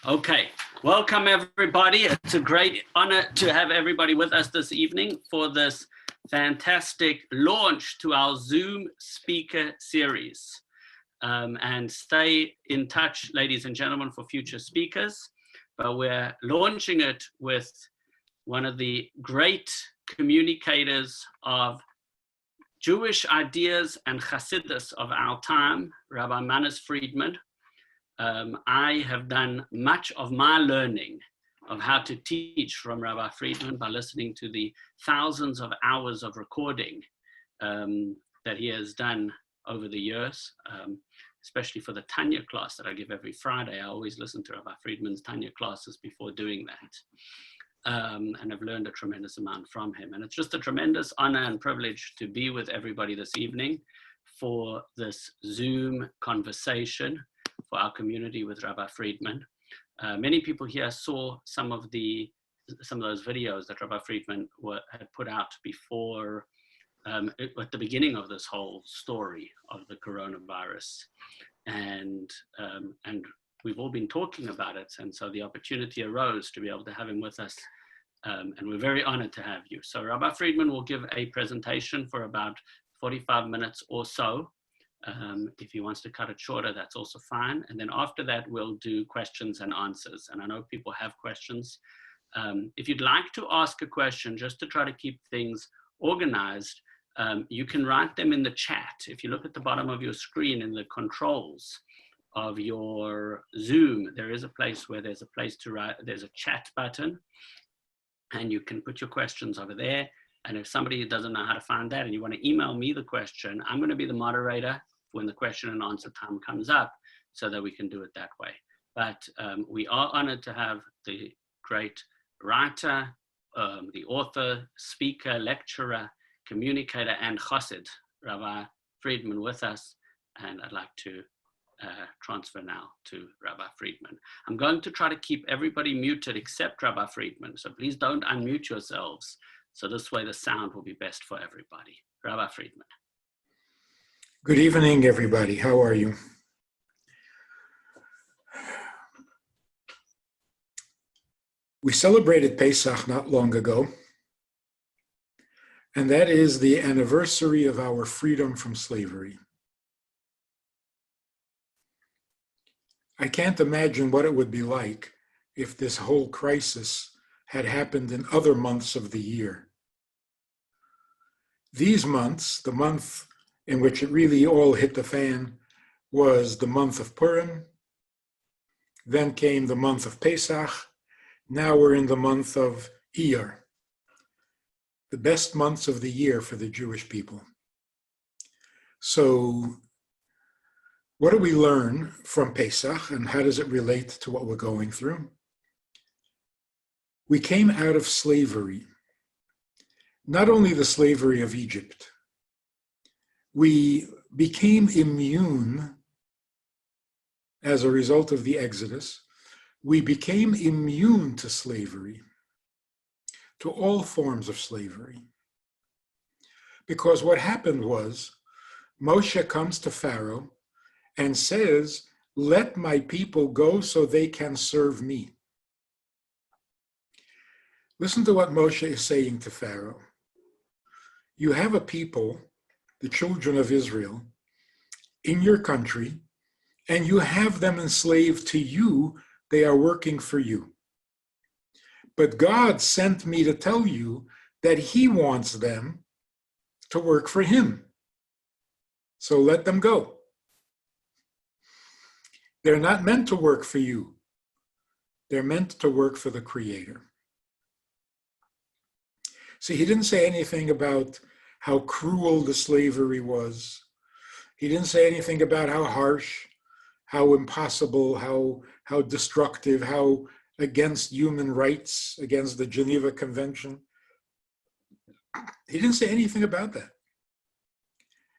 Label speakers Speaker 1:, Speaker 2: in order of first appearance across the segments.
Speaker 1: Okay, welcome everybody. It's a great honor to have everybody with us this evening for this fantastic launch to our Zoom speaker series. And stay in touch, ladies and gentlemen, for future speakers. But we're launching it with one of the great communicators of Jewish ideas and Hasidus of our time, Rabbi Friedman. I have done much of my learning of how to teach from Rabbi Friedman by listening to the thousands of hours of recording that he has done over the years, especially for the Tanya class that I give every Friday. I always listen to Rabbi Friedman's Tanya classes before doing that. And I've learned a tremendous amount from him. And it's just a tremendous honor and privilege to be with everybody this evening for this Zoom conversation for our community with Rabbi Friedman. Many people here saw some of those videos that Rabbi Friedman had put out before, at the beginning of this whole story of the coronavirus. And we've all been talking about it. And so the opportunity arose to be able to have him with us. And we're very honored to have you. So Rabbi Friedman will give a presentation for about 45 minutes or so. If he wants to cut it shorter, that's also fine. And then after that, we'll do questions and answers. And I know people have questions. If you'd like to ask a question, just to try to keep things organized, you can write them in the chat. If you look at the bottom of your screen in the controls of your Zoom, there is a place where there's a place to write, there's a chat button, and you can put your questions over there. And if somebody doesn't know how to find that and you want to email me the question, I'm going to be the moderator when the question and answer time comes up so that we can do it that way. But we are honored to have the great writer, the author, speaker, lecturer, communicator, and chassid, Rabbi Friedman, with us. And I'd like to transfer now to Rabbi Friedman. I'm going to try to keep everybody muted except Rabbi Friedman. So please don't unmute yourselves. So this way the sound will be best for everybody. Rabbi Friedman.
Speaker 2: Good evening, everybody. How are you? We celebrated Pesach not long ago, and that is the anniversary of our freedom from slavery. I can't imagine what it would be like if this whole crisis had happened in other months of the year. These months, the month in which it really all hit the fan, was the month of Purim. Then came the month of Pesach. Now we're in the month of Iyar, the best months of the year for the Jewish people. So what do we learn from Pesach, and how does it relate to what we're going through? We came out of slavery, not only the slavery of Egypt. We became immune as a result of the Exodus. We became immune to slavery, to all forms of slavery. Because what happened was, Moshe comes to Pharaoh and says, "Let my people go so they can serve me." Listen to what Moshe is saying to Pharaoh. You have a people, the children of Israel, in your country, and you have them enslaved to you. They are working for you. But God sent me to tell you that he wants them to work for him. So let them go. They're not meant to work for you. They're meant to work for the Creator. See, he didn't say anything about how cruel the slavery was. He didn't say anything about how harsh, how impossible, how destructive, how against human rights, against the Geneva Convention. He didn't say anything about that.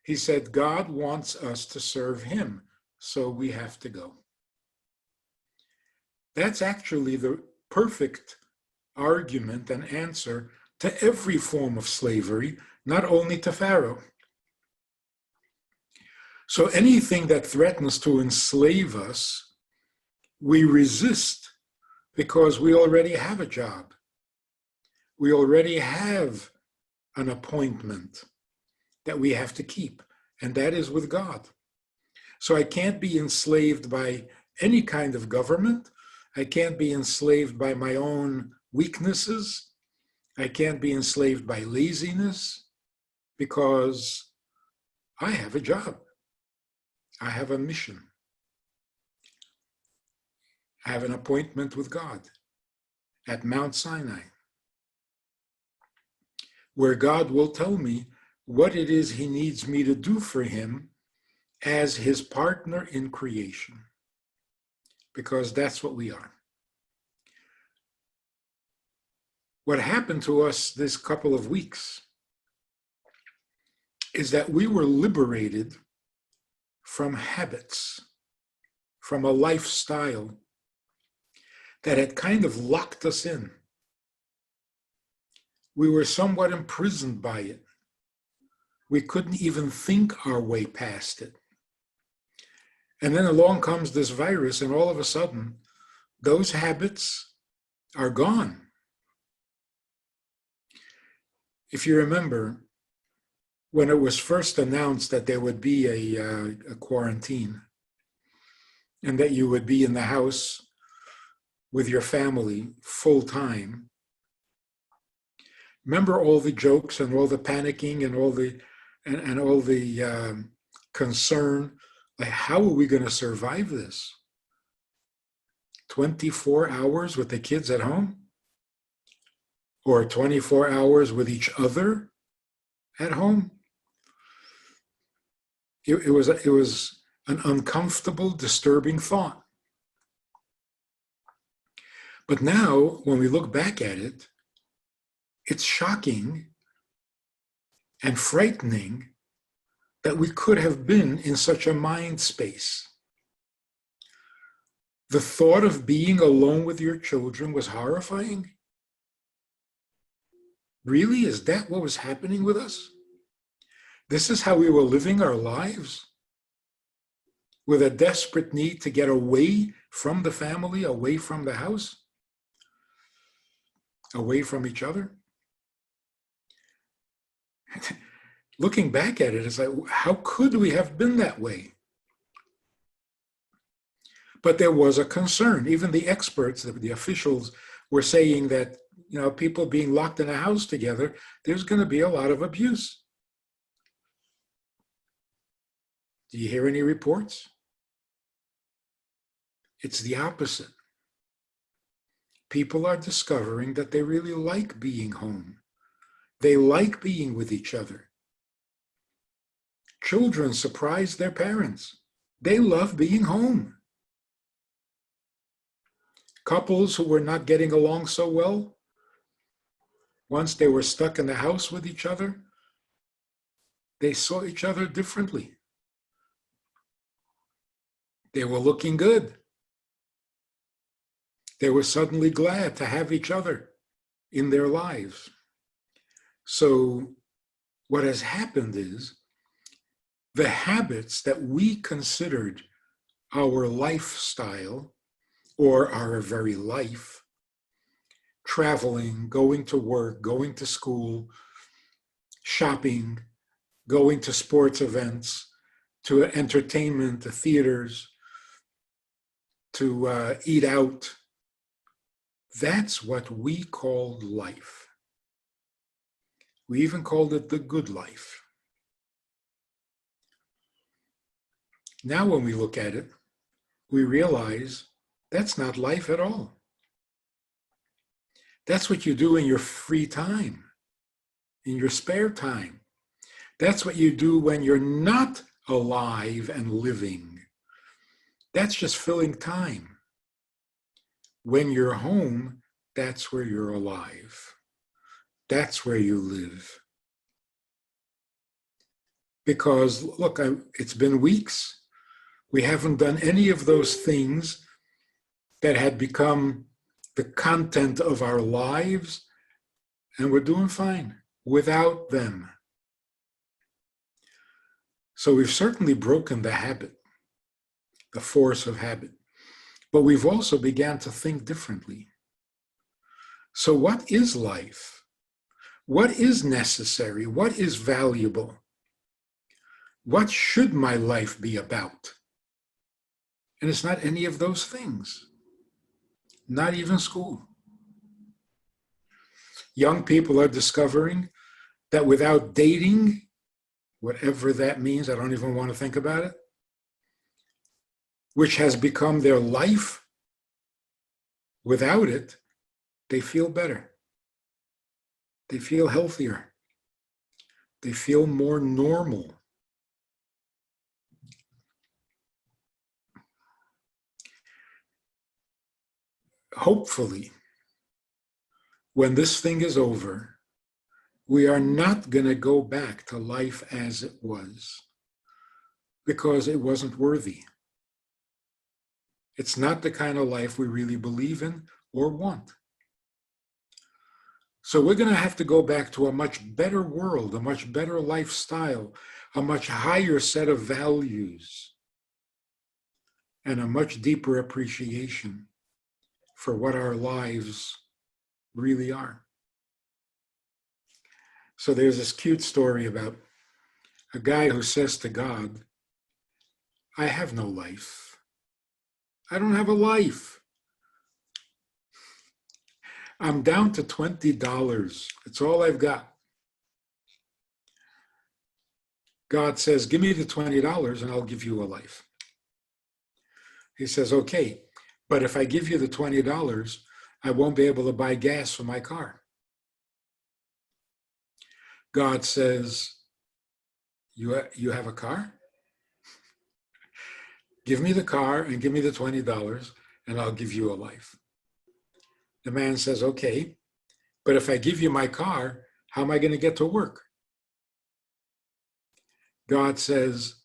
Speaker 2: He said, God wants us to serve him, so we have to go. That's actually the perfect argument and answer to every form of slavery, not only to Pharaoh. So anything that threatens to enslave us, we resist because we already have a job. We already have an appointment that we have to keep, and that is with God. So I can't be enslaved by any kind of government. I can't be enslaved by my own weaknesses. I can't be enslaved by laziness, because I have a job. I have a mission. I have an appointment with God at Mount Sinai, where God will tell me what it is he needs me to do for him as his partner in creation, because that's what we are. What happened to us this couple of weeks is that we were liberated from habits, from a lifestyle that had kind of locked us in. We were somewhat imprisoned by it. We couldn't even think our way past it. And then along comes this virus, and all of a sudden, those habits are gone. If you remember, when it was first announced that there would be a quarantine and that you would be in the house with your family full time, remember all the jokes and all the panicking and all the concern, like how are we going to survive this? 24 hours with the kids at home? Or 24 hours with each other at home? It was an uncomfortable, disturbing thought. But now, when we look back at it, it's shocking and frightening that we could have been in such a mind space. The thought of being alone with your children was horrifying. Really? Is that what was happening with us? This is how we were living our lives? With a desperate need to get away from the family, away from the house, away from each other? Looking back at it, it's like, how could we have been that way? But there was a concern. Even the experts, the officials, were saying that, people being locked in a house together, there's going to be a lot of abuse. Do you hear any reports? It's the opposite. People are discovering that they really like being home. They like being with each other. Children surprise their parents. They love being home. Couples who were not getting along so well, once they were stuck in the house with each other, they saw each other differently. They were looking good. They were suddenly glad to have each other in their lives. So what has happened is the habits that we considered our lifestyle or our very life, traveling, going to work, going to school, shopping, going to sports events, to entertainment, to theaters, to eat out. That's what we called life. We even called it the good life. Now when we look at it, we realize that's not life at all. That's what you do in your free time, in your spare time. That's what you do when you're not alive and living. That's just filling time. When you're home, that's where you're alive. That's where you live. Because, look, it's been weeks. We haven't done any of those things that had become the content of our lives, and we're doing fine without them. So we've certainly broken the habit, the force of habit, but we've also began to think differently. So what is life? What is necessary? What is valuable? What should my life be about? And it's not any of those things. Not even school. Young people are discovering that without dating, whatever that means, I don't even want to think about it, which has become their life, without it, they feel better. They feel healthier. They feel more normal. Hopefully, when this thing is over, we are not going to go back to life as it was, because it wasn't worthy. It's not the kind of life we really believe in or want. So we're going to have to go back to a much better world, a much better lifestyle, a much higher set of values, and a much deeper appreciation for what our lives really are. So there's this cute story about a guy who says to God, I have no life. I don't have a life. I'm down to $20. It's all I've got. God says, give me the $20 and I'll give you a life. He says, okay, but if I give you the $20, I won't be able to buy gas for my car. God says, you have a car? Give me the car and give me the $20 and I'll give you a life. The man says, okay, but if I give you my car, how am I going to get to work? God says,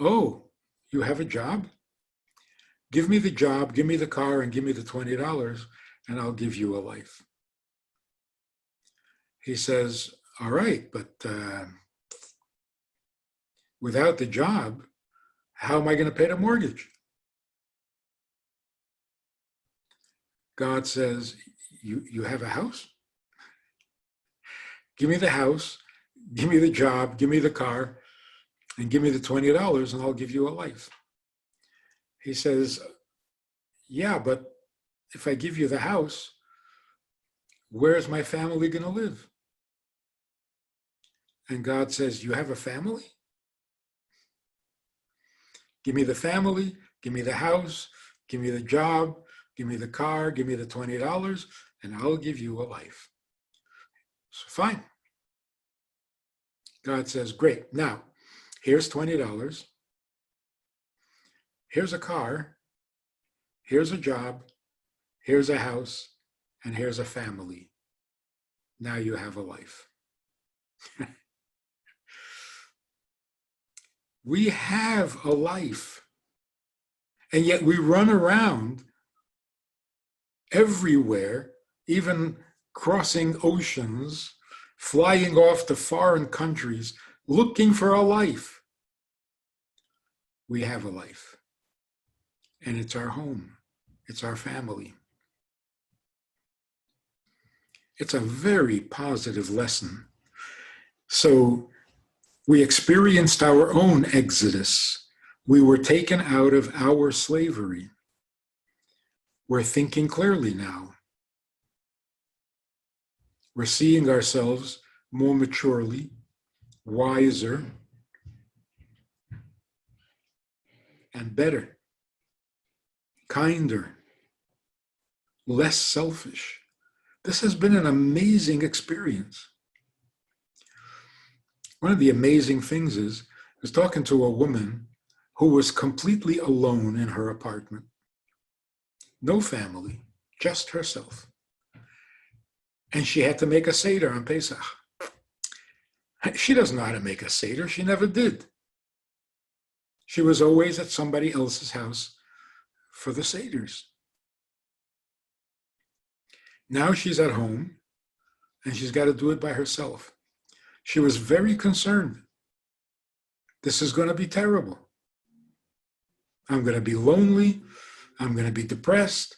Speaker 2: oh, you have a job? Give me the job, give me the car, and give me the $20, and I'll give you a life. He says, all right, but without the job, how am I going to pay the mortgage? God says, you have a house? Give me the house, give me the job, give me the car, and give me the $20, and I'll give you a life. He says, yeah, but if I give you the house, where's my family going to live? And God says, you have a family? Give me the family, give me the house, give me the job, give me the car, give me the $20, and I'll give you a life. So fine. God says, great. Now, here's $20. Here's a car. Here's a job. Here's a house. And here's a family. Now you have a life. We have a life. And yet we run around everywhere, even crossing oceans, flying off to foreign countries, looking for a life. We have a life. And it's our home. It's our family. It's a very positive lesson. So we experienced our own exodus. We were taken out of our slavery. We're thinking clearly now. We're seeing ourselves more maturely, wiser, and better, kinder, less selfish. This has been an amazing experience. One of the amazing things is, I was talking to a woman who was completely alone in her apartment. No family, just herself. And she had to make a Seder on Pesach. She doesn't know how to make a Seder. She never did. She was always at somebody else's house for the Seders. Now she's at home and she's got to do it by herself. She was very concerned. This is going to be terrible. I'm going to be lonely. I'm going to be depressed.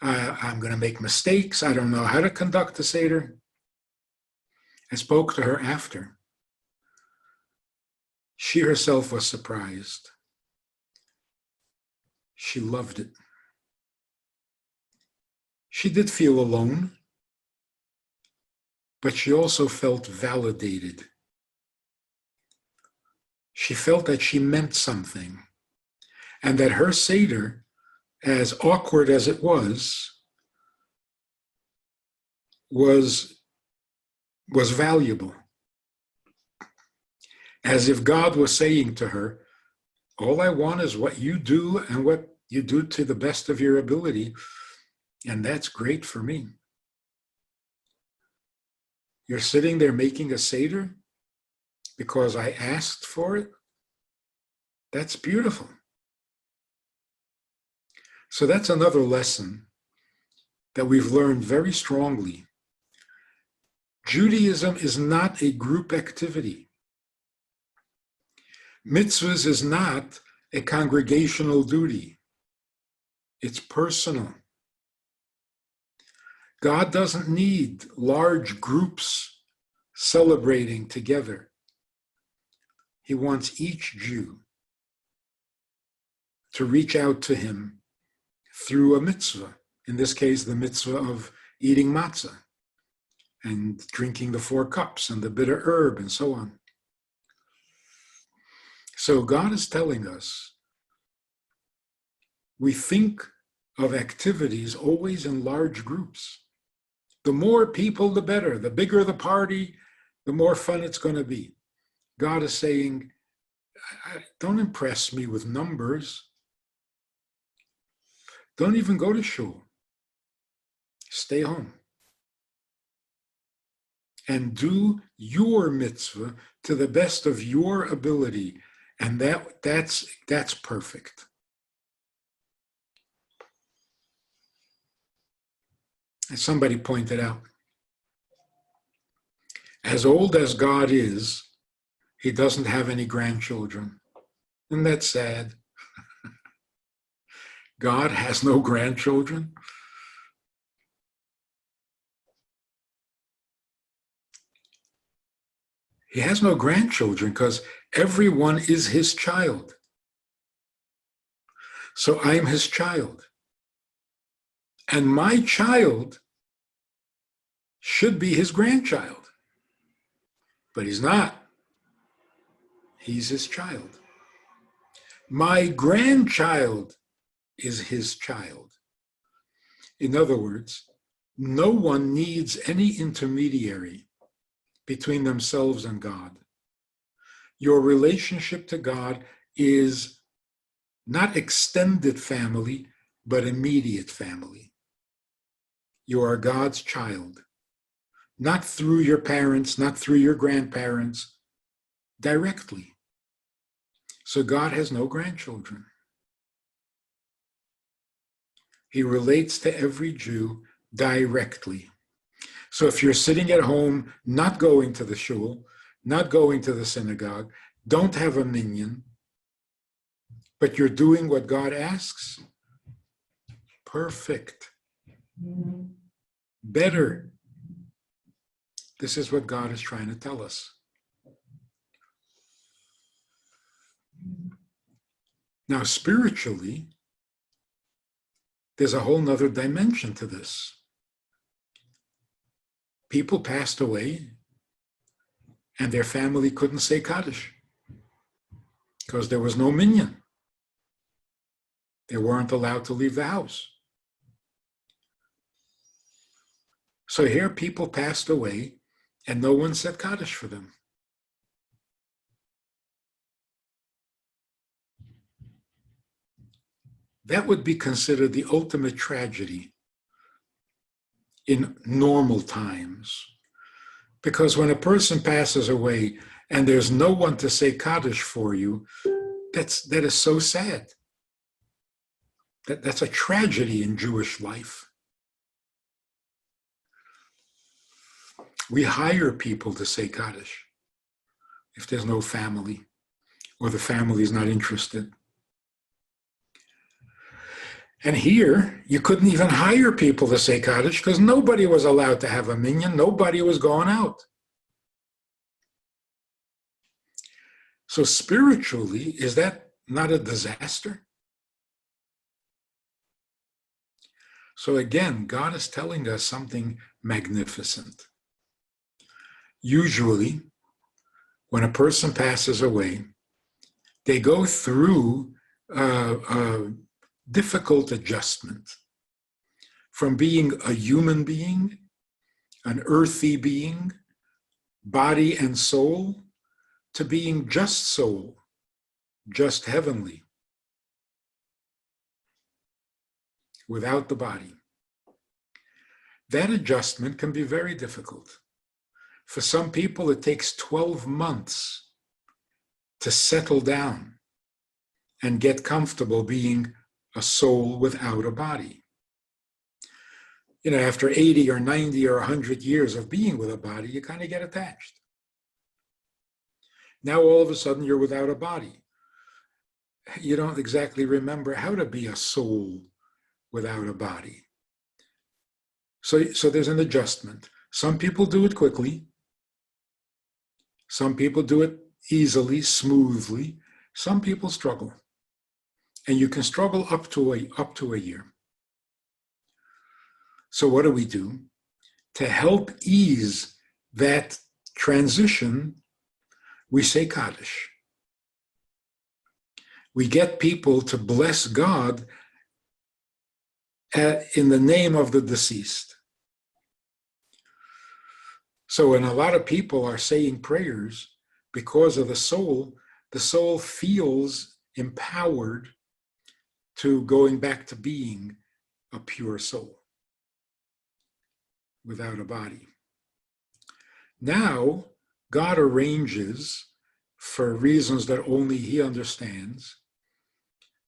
Speaker 2: I'm going to make mistakes. I don't know how to conduct the Seder. I spoke to her after. She herself was surprised. She loved it. She did feel alone, but she also felt validated. She felt that she meant something, and that her Seder, as awkward as it was valuable. As if God was saying to her, all I want is what you do and what you do to the best of your ability, and that's great for me. You're sitting there making a Seder because I asked for it? That's beautiful. So that's another lesson that we've learned very strongly. Judaism is not a group activity. Mitzvahs is not a congregational duty. It's personal. God doesn't need large groups celebrating together. He wants each Jew to reach out to him through a mitzvah. In this case, the mitzvah of eating matzah and drinking the 4 cups and the bitter herb and so on. So God is telling us, we think of activities always in large groups. The more people, the better. The bigger the party, the more fun it's going to be. God is saying, don't impress me with numbers. Don't even go to shul. Stay home. And do your mitzvah to the best of your ability. And that's perfect. As somebody pointed out, as old as God is, he doesn't have any grandchildren. Isn't that sad? God has no grandchildren. He has no grandchildren because everyone is his child. So I'm his child. And my child should be his grandchild. But he's not. He's his child. My grandchild is his child. In other words, no one needs any intermediary between themselves and God. Your relationship to God is not extended family, but immediate family. You are God's child, not through your parents, not through your grandparents, directly. So God has no grandchildren. He relates to every Jew directly. So if you're sitting at home, not going to the shul, not going to the synagogue, don't have a minyan, but you're doing what God asks, perfect. Better. This is what God is trying to tell us. Now, spiritually, there's a whole nother dimension to this. People passed away and their family couldn't say Kaddish because there was no minyan. They weren't allowed to leave the house. So here people passed away and no one said Kaddish for them. That would be considered the ultimate tragedy in normal times. Because when a person passes away and there's no one to say Kaddish for you, that is so sad. That's a tragedy in Jewish life. We hire people to say Kaddish if there's no family or the family is not interested. And here, you couldn't even hire people to say Kaddish because nobody was allowed to have a minyan. Nobody was going out. So spiritually, is that not a disaster? So again, God is telling us something magnificent. Usually, when a person passes away, they go through a difficult adjustment from being a human being, an earthy being, body and soul, to being just soul, just heavenly, without the body. That adjustment can be very difficult. For some people, it takes 12 months to settle down and get comfortable being a soul without a body. You know, after 80 or 90 or 100 years of being with a body, you kind of get attached. Now all of a sudden you're without a body. You don't exactly remember how to be a soul without a body. So there's an adjustment. Some people do it quickly. Some people do it easily, smoothly. Some people struggle. And you can struggle up to a year. So what do we do? To help ease that transition, we say Kaddish. We get people to bless God in the name of the deceased. So when a lot of people are saying prayers because of the soul feels empowered to going back to being a pure soul without a body. Now, God arranges, for reasons that only He understands,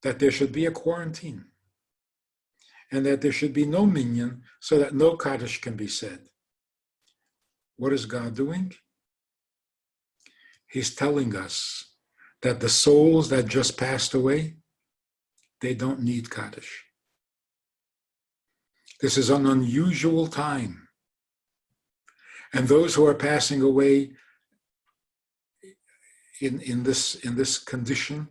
Speaker 2: that there should be a quarantine and that there should be no minyan so that no Kaddish can be said. What is God doing? He's telling us that the souls that just passed away, they don't need Kaddish. This is an unusual time. And those who are passing away in this condition,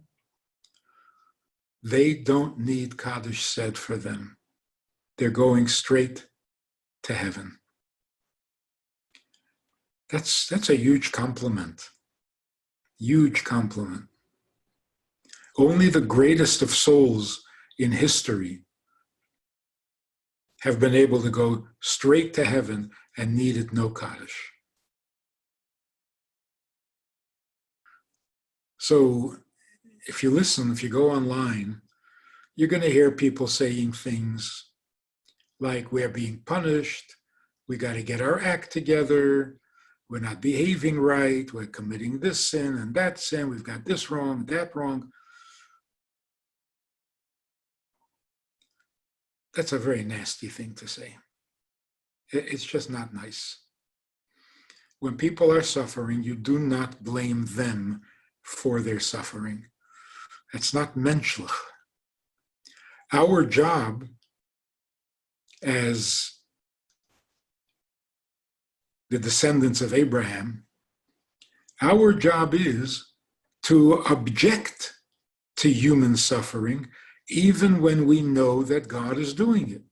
Speaker 2: they don't need Kaddish said for them. They're going straight to heaven. That's a huge compliment. Huge compliment. Only the greatest of souls in history have been able to go straight to heaven and needed no Kaddish. So if you go online, you're going to hear people saying things like, we're being punished, we got to get our act together, we're not behaving right, we're committing this sin and that sin, we've got this wrong, that wrong. That's a very nasty thing to say. It's just not nice. When people are suffering, you do not blame them for their suffering. That's not menschlich. Our job as the descendants of Abraham, our job is to object to human suffering even when we know that God is doing it.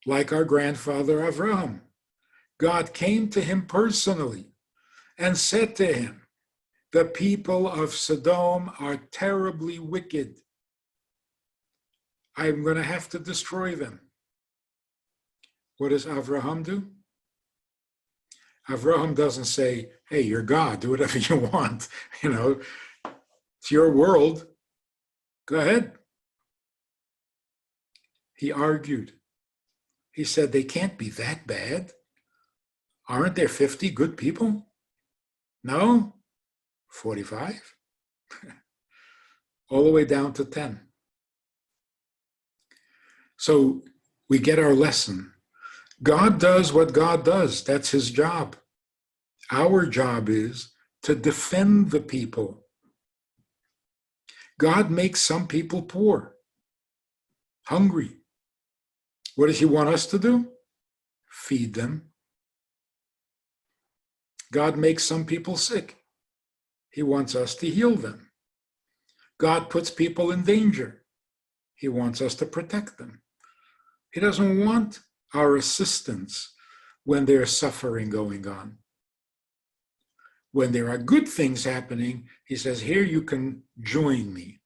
Speaker 2: Like our grandfather Avraham, God came to him personally and said to him, the people of Sodom are terribly wicked. I'm going to have to destroy them. What does Avraham do? Avraham doesn't say, hey, you're God, do whatever you want. It's your world. Go ahead. He argued. He said, they can't be that bad. Aren't there 50 good people? No? 45? All the way down to 10. So we get our lesson. God does what God does. That's his job. Our job is to defend the people. God makes some people poor, hungry. What does he want us to do? Feed them. God makes some people sick. He wants us to heal them. God puts people in danger. He wants us to protect them. He doesn't want our assistance when there's suffering going on. When there are good things happening, he says, here you can join me.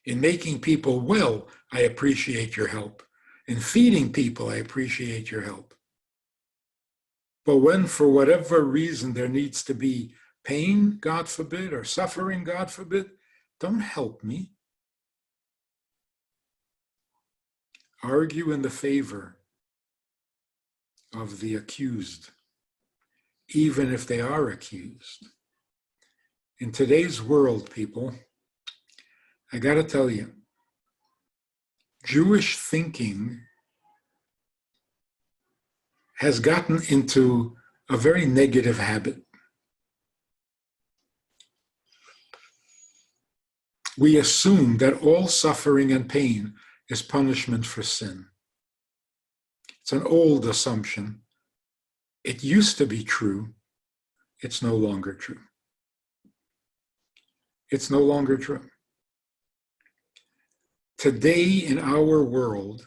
Speaker 2: In making people well, I appreciate your help. In feeding people, I appreciate your help. But when, for whatever reason, there needs to be pain, God forbid, or suffering, God forbid, don't help me. Argue in the favor of the accused, even if they are accused. In today's world, people, I got to tell you, Jewish thinking has gotten into a very negative habit. We assume that all suffering and pain is punishment for sin. It's an old assumption. It used to be true. It's no longer true. It's no longer true. Today in our world,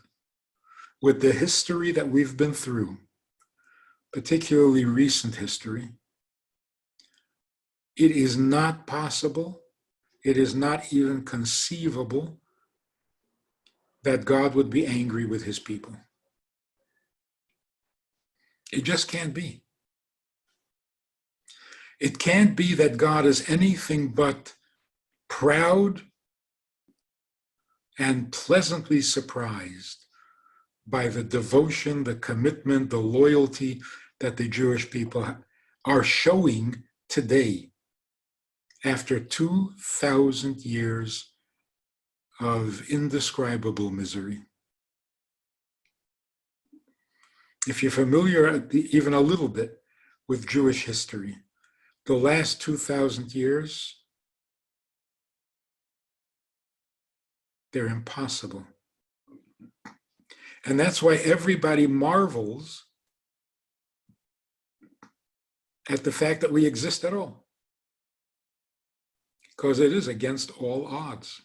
Speaker 2: with the history that we've been through, particularly recent history, it is not possible, it is not even conceivable that God would be angry with his people. It just can't be. It can't be that God is anything but proud and pleasantly surprised by the devotion, the commitment, the loyalty that the Jewish people are showing today after 2,000 years of indescribable misery. If you're familiar even a little bit with Jewish history, the last 2,000 years, they're impossible. And that's why everybody marvels at the fact that we exist at all, because it is against all odds.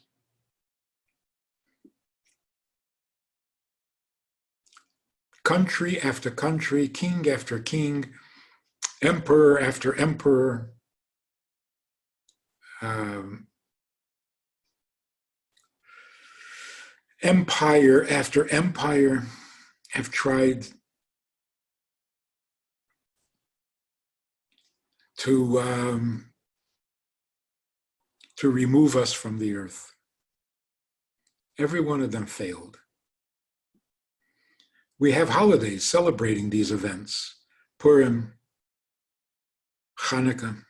Speaker 2: Country after country, king after king, emperor after emperor, empire after empire have tried to remove us from the earth. Every one of them failed. We have holidays celebrating these events: Purim, Hanukkah.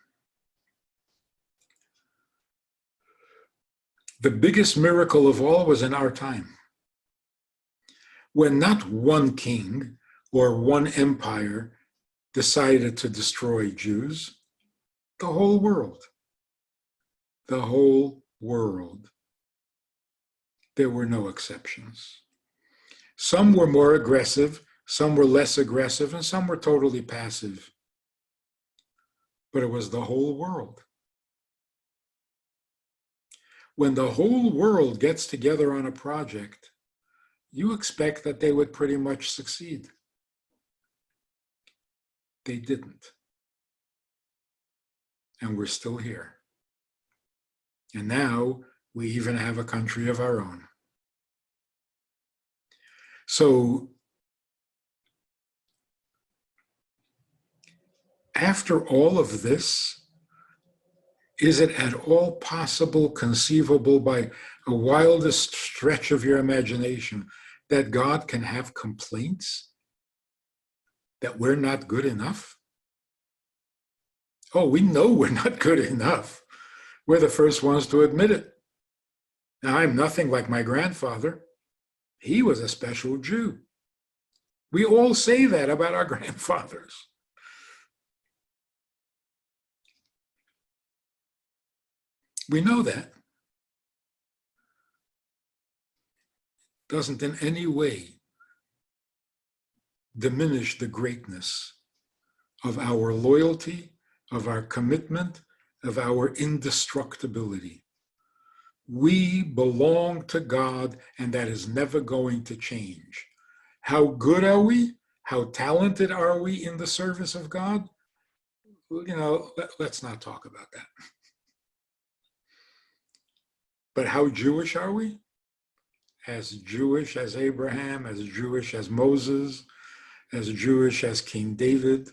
Speaker 2: The biggest miracle of all was in our time, when not one king or one empire decided to destroy Jews, the whole world. The whole world. There were no exceptions. Some were more aggressive, some were less aggressive, and some were totally passive. But it was the whole world. When the whole world gets together on a project, you expect that they would pretty much succeed. They didn't. And we're still here. And now we even have a country of our own. So after all of this, is it at all possible, conceivable by a wildest stretch of your imagination that God can have complaints that we're not good enough? Oh, we know we're not good enough. We're the first ones to admit it. Now, I'm nothing like my grandfather. He was a special Jew. We all say that about our grandfathers. We know that. Doesn't in any way diminish the greatness of our loyalty, of our commitment, of our indestructibility. We belong to God, and that is never going to change. How good are we? How talented are we in the service of God? Well, let's not talk about that. But how Jewish are we? As Jewish as Abraham, as Jewish as Moses, as Jewish as King David,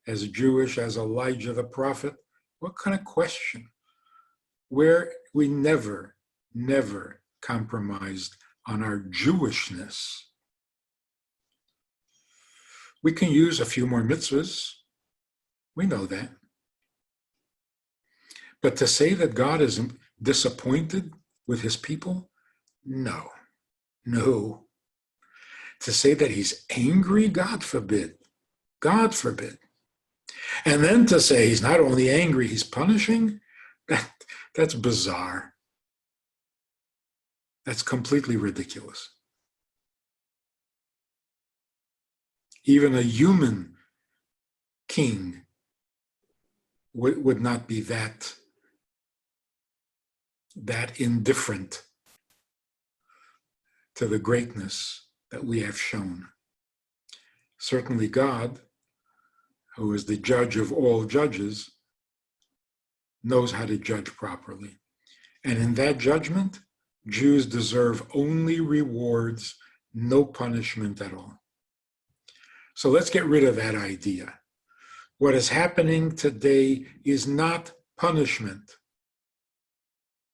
Speaker 2: as Jewish as Elijah the prophet? What kind of question? Where we never compromised on our Jewishness. We can use a few more mitzvahs. We know that. But to say that God is disappointed with his people? No. To say that he's angry? God forbid. God forbid. And then to say he's not only angry, he's punishing? That's bizarre. That's completely ridiculous. Even a human king would not be that indifferent to the greatness that we have shown. Certainly God, who is the judge of all judges, knows how to judge properly. And in that judgment, Jews deserve only rewards, no punishment at all. So let's get rid of that idea. What is happening today is not punishment.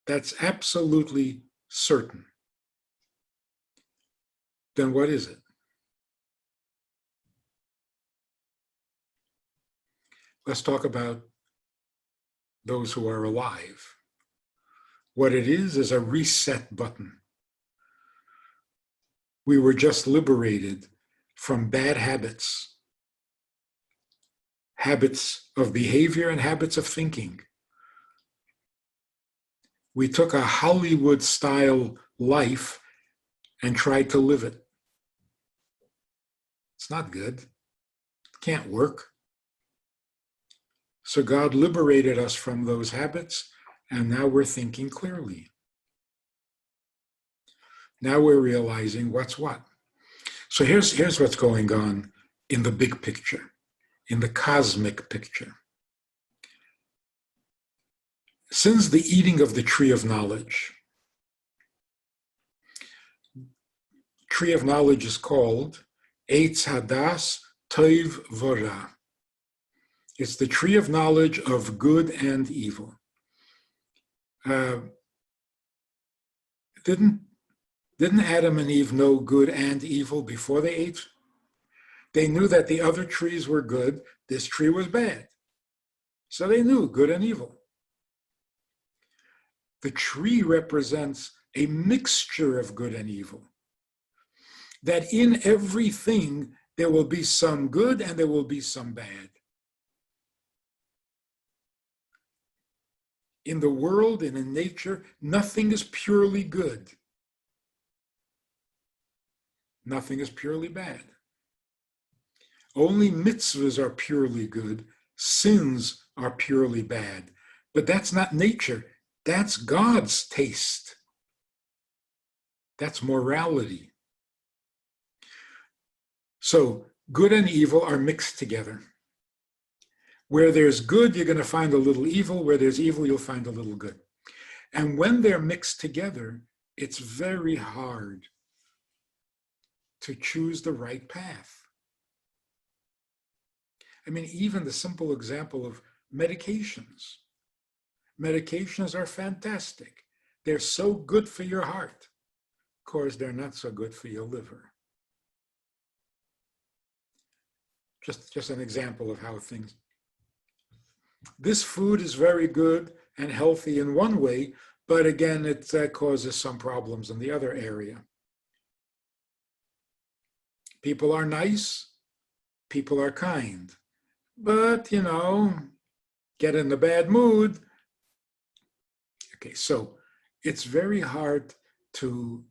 Speaker 2: That's absolutely certain. Then what is it? Let's talk about those who are alive. What it is a reset button. We were just liberated from bad habits, habits of behavior and habits of thinking. We took a Hollywood-style life and tried to live it. It's not good. It can't work. So God liberated us from those habits, and now we're thinking clearly. Now we're realizing what's what. So here's what's going on in the big picture, in the cosmic picture. Since the eating of the tree of knowledge is called Eitz Hadas Tov Vora. It's the tree of knowledge of good and evil. Didn't Adam and Eve know good and evil before they ate? They knew that the other trees were good, this tree was bad. So they knew good and evil. The tree represents a mixture of good and evil. That in everything there will be some good and there will be some bad. In the world and in nature, nothing is purely good. Nothing is purely bad. Only mitzvahs are purely good. Sins are purely bad. But that's not nature. That's God's taste. That's morality. So good and evil are mixed together. Where there's good, you're going to find a little evil. Where there's evil, you'll find a little good. And when they're mixed together, it's very hard to choose the right path. I mean, even the simple example of medications. Medications are fantastic. They're so good for your heart. Of course, they're not so good for your liver. Just an example of how things. This food is very good and healthy in one way, but again, it causes some problems in the other area. People are nice, people are kind, but, get in a bad mood, Okay, so it's very hard to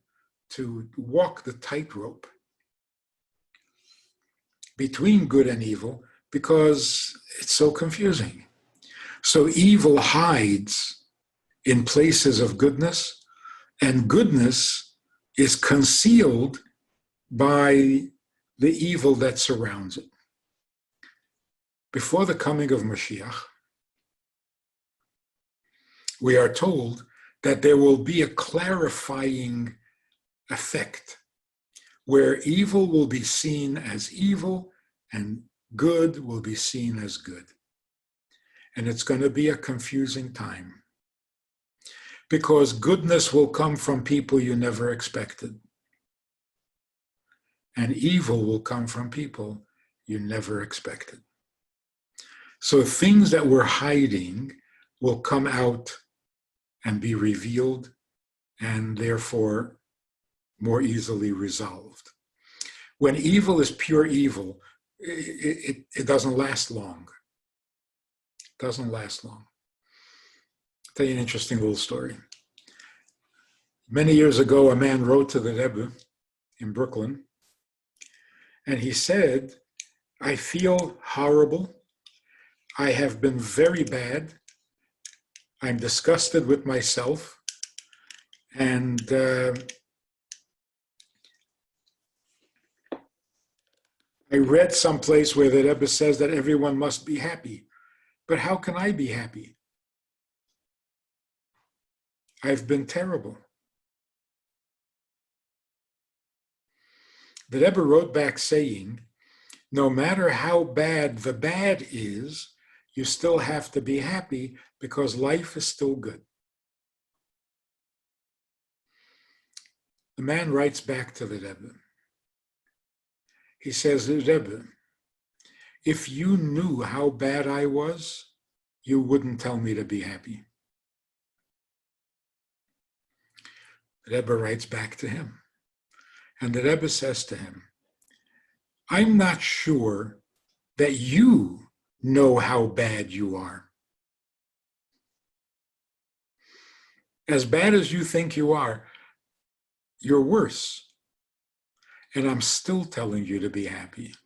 Speaker 2: walk the tightrope between good and evil because it's so confusing. So evil hides in places of goodness, and goodness is concealed by the evil that surrounds it. Before the coming of Mashiach, we are told that there will be a clarifying effect where evil will be seen as evil and good will be seen as good. And it's going to be a confusing time because goodness will come from people you never expected. And evil will come from people you never expected. So things that were hiding will come out and be revealed and therefore more easily resolved. When evil is pure evil, it doesn't last long. It doesn't last long. I'll tell you an interesting little story. Many years ago, a man wrote to the Rebbe in Brooklyn, and he said, I feel horrible. I have been very bad. I'm disgusted with myself. And I read someplace where the Rebbe says that everyone must be happy. But how can I be happy? I've been terrible. The Rebbe wrote back saying, no matter how bad the bad is, you still have to be happy because life is still good. The man writes back to the Rebbe. He says, Rebbe, if you knew how bad I was, you wouldn't tell me to be happy. The Rebbe writes back to him. And the Rebbe says to him, I'm not sure that you know how bad you are. As bad as you think you are, you're worse. And I'm still telling you to be happy.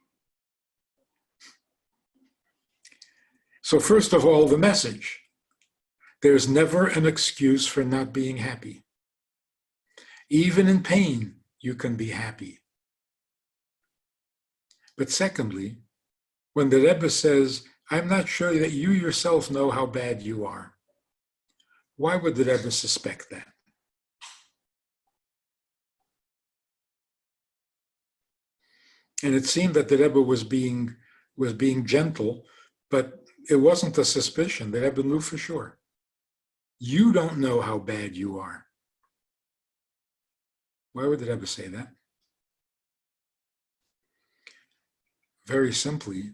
Speaker 2: So first of all, the message. There's never an excuse for not being happy. Even in pain, you can be happy. But secondly, when the Rebbe says, I'm not sure that you yourself know how bad you are, why would the Rebbe suspect that? And it seemed that the Rebbe was being gentle, but it wasn't a suspicion. The Rebbe knew for sure. You don't know how bad you are. Why would the Rebbe say that? Very simply,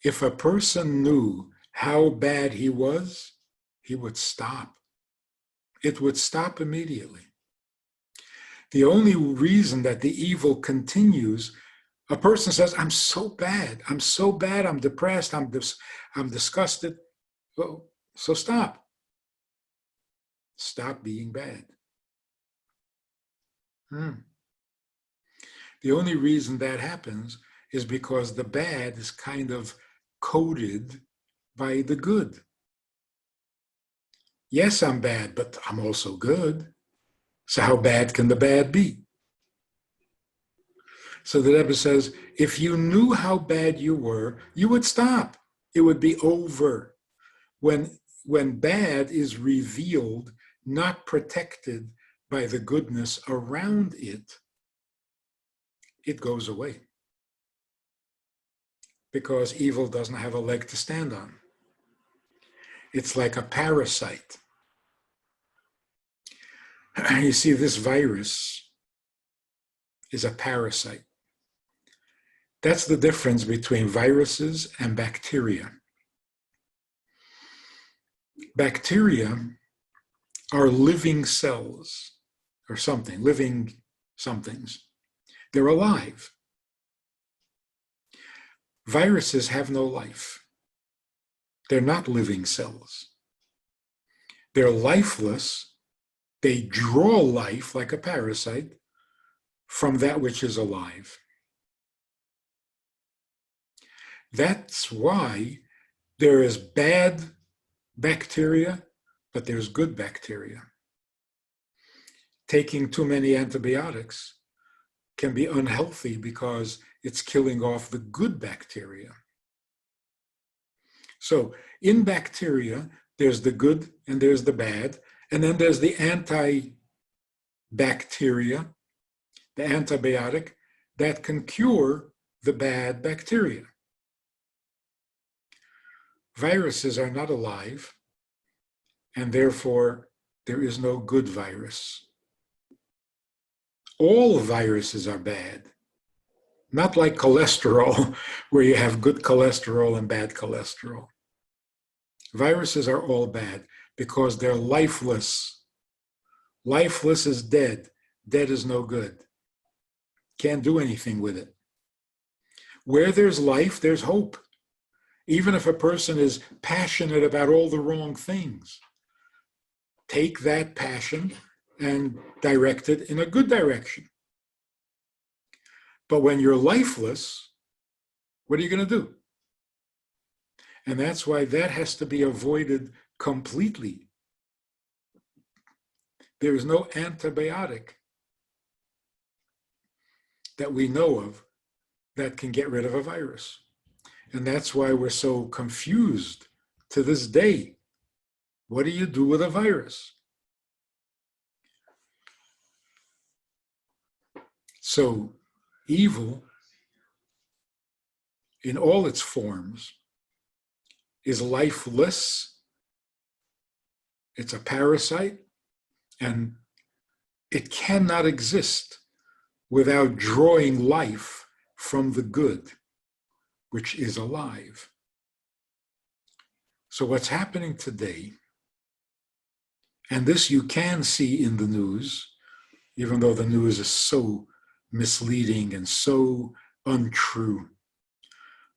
Speaker 2: if a person knew how bad he was, he would stop. It would stop immediately. The only reason that the evil continues, a person says, I'm so bad, I'm depressed, I'm disgusted. Well, so stop. Stop being bad. The only reason that happens is because the bad is kind of coded by the good. Yes, I'm bad, but I'm also good. So how bad can the bad be? So the Rebbe says, if you knew how bad you were, you would stop. It would be over. When bad is revealed, not protected by the goodness around it, it goes away. Because evil doesn't have a leg to stand on. It's like a parasite. You see, this virus is a parasite. That's the difference between viruses and bacteria. Bacteria are living cells or something, living somethings. They're alive. Viruses have no life. They're not living cells. They're lifeless, They draw life like a parasite from that which is alive. That's why there is bad bacteria, but there's good bacteria. Taking too many antibiotics can be unhealthy because it's killing off the good bacteria. So in bacteria, there's the good and there's the bad, and then there's the antibacteria, the antibiotic that can cure the bad bacteria. Viruses are not alive, and therefore there is no good virus. All viruses are bad, not like cholesterol, where you have good cholesterol and bad cholesterol. Viruses are all bad because they're lifeless. Lifeless is dead. Dead is no good. Can't do anything with it. Where there's life, there's hope. Even if a person is passionate about all the wrong things, take that passion and direct it in a good direction. But when you're lifeless, what are you going to do? And that's why that has to be avoided completely. There is no antibiotic that we know of that can get rid of a virus. And that's why we're so confused to this day. What do you do with a virus? So evil, in all its forms, is lifeless. It's a parasite, and it cannot exist without drawing life from the good, which is alive. So what's happening today, and this you can see in the news, even though the news is so misleading and so untrue.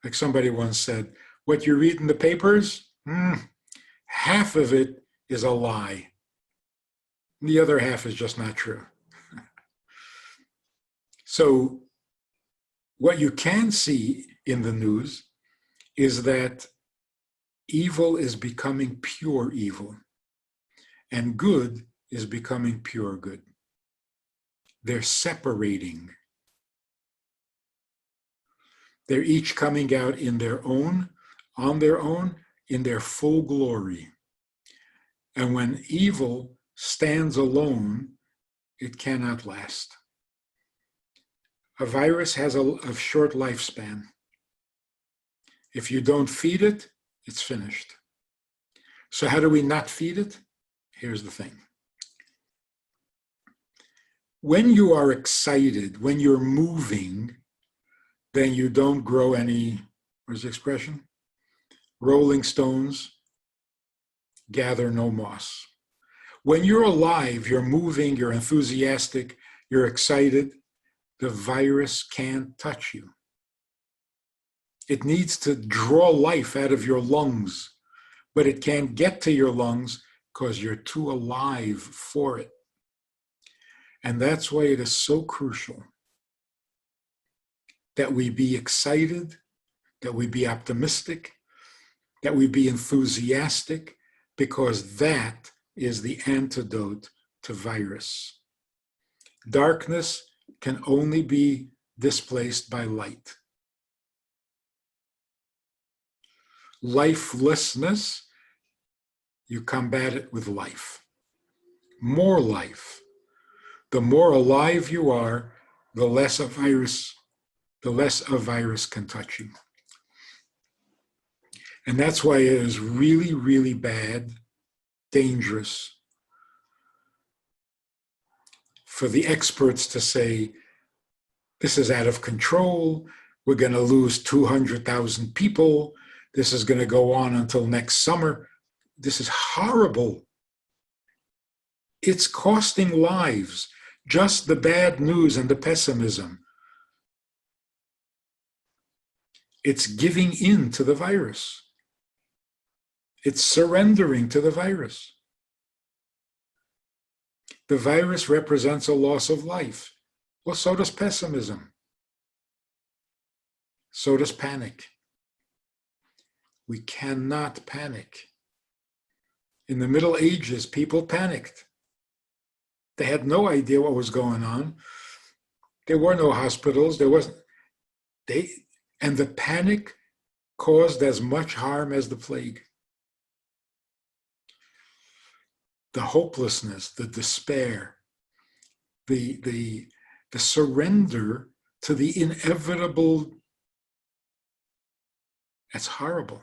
Speaker 2: Like somebody once said, what you read in the papers, half of it is a lie. The other half is just not true. So what you can see in the news is that evil is becoming pure evil, and good is becoming pure good. They're separating. They're each coming out in their own, on their own, in their full glory. And when evil stands alone, it cannot last. A virus has a short lifespan. If you don't feed it, it's finished. So how do we not feed it? Here's the thing. When you are excited, when you're moving, then you don't grow any, what's the expression? Rolling stones gather no moss. When you're alive, you're moving, you're enthusiastic, you're excited, the virus can't touch you. It needs to draw life out of your lungs, but it can't get to your lungs because you're too alive for it. And that's why it is so crucial that we be excited, that we be optimistic, that we be enthusiastic, because that is the antidote to virus. Darkness can only be displaced by light. Lifelessness, you combat it with life. More life. The more alive you are, the less a virus can touch you. And that's why it is really, really bad, dangerous for the experts to say, this is out of control, we're going to lose 200,000 people, this is going to go on until next summer. This is horrible. It's costing lives, just the bad news and the pessimism. It's giving in to the virus. It's surrendering to the virus. The virus represents a loss of life. Well, so does pessimism. So does panic. We cannot panic. In the Middle Ages, people panicked. They had no idea what was going on. There were no hospitals. And the panic caused as much harm as the plague. The hopelessness, the despair, the surrender to the inevitable. That's horrible.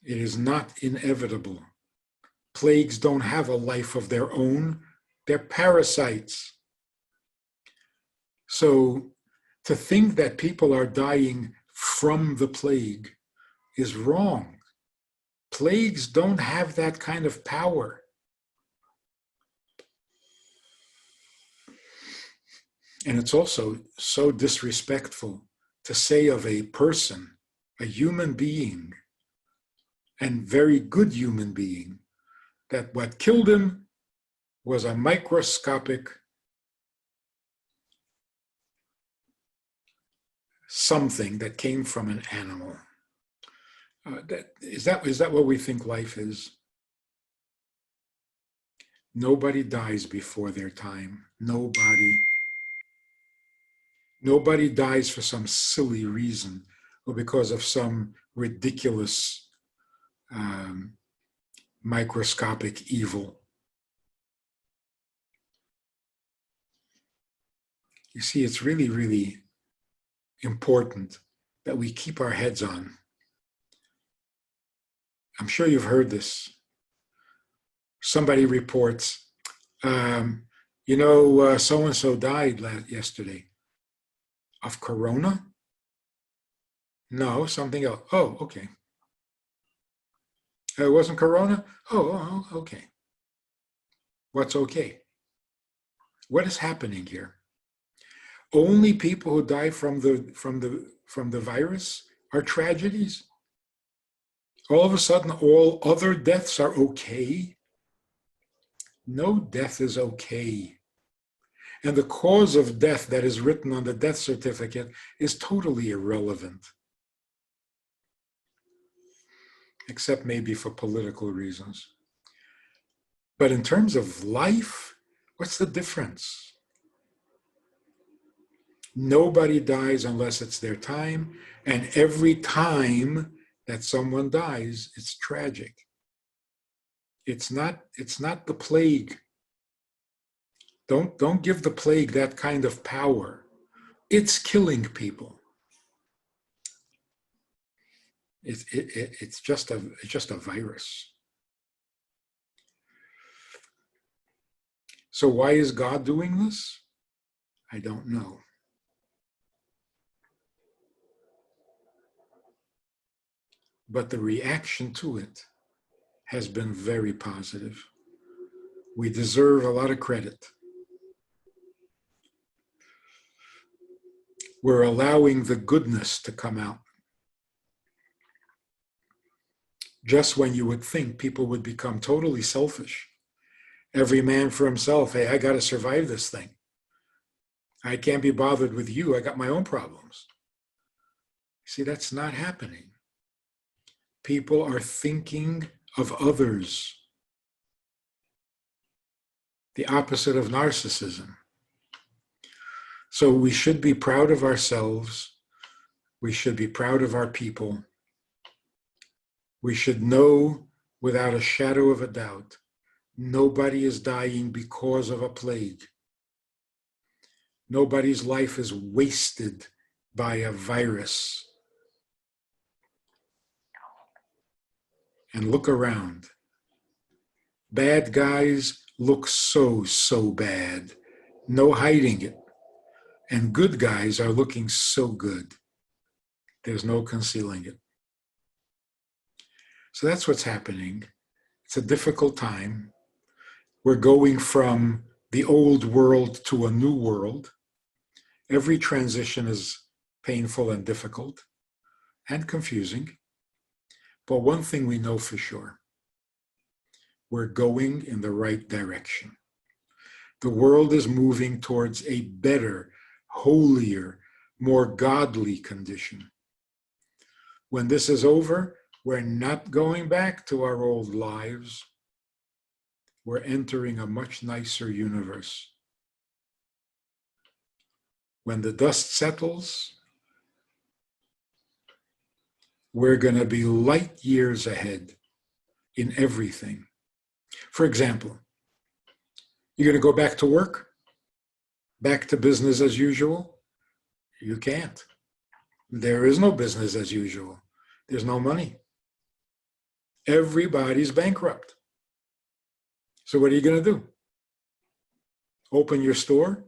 Speaker 2: It is not inevitable. Plagues don't have a life of their own. They're parasites. So to think that people are dying from the plague is wrong. Plagues don't have that kind of power. And it's also so disrespectful to say of a person, a human being, and very good human being, that what killed him was a microscopic something that came from an animal. Is that what we think life is? Nobody dies before their time. Nobody dies for some silly reason or because of some ridiculous microscopic evil. You see, it's really, really important that we keep our heads on. I'm sure you've heard this. Somebody reports, so-and-so died yesterday. Of corona? No, something else. Oh, okay. It wasn't corona? Oh, okay. What's okay? What is happening here? Only people who die from the virus are tragedies. All of a sudden, all other deaths are okay. No death is okay. And the cause of death that is written on the death certificate is totally irrelevant. Except maybe for political reasons. But in terms of life, what's the difference? Nobody dies unless it's their time, and every time that someone dies, it's tragic. It's not the plague. Don't give the plague that kind of power. It's killing people. It's just a virus. So why is God doing this? I don't know. But the reaction to it has been very positive. We deserve a lot of credit. We're allowing the goodness to come out. Just when you would think people would become totally selfish. Every man for himself. Hey, I got to survive this thing. I can't be bothered with you. I got my own problems. See, that's not happening. People are thinking of others. The opposite of narcissism. So we should be proud of ourselves. We should be proud of our people. We should know without a shadow of a doubt, nobody is dying because of a plague. Nobody's life is wasted by a virus. And look around. Bad guys look so bad. No hiding it. And good guys are looking so good. There's no concealing it. So that's what's happening. It's a difficult time. We're going from the old world to a new world. Every transition is painful and difficult and confusing. But one thing we know for sure, we're going in the right direction. The world is moving towards a better, holier, more godly condition. When this is over, we're not going back to our old lives. We're entering a much nicer universe. When the dust settles, we're going to be light years ahead in everything. For example, you're going to go back to work, back to business as usual? You can't. There is no business as usual. There's no money. Everybody's bankrupt. So what are you going to do? Open your store?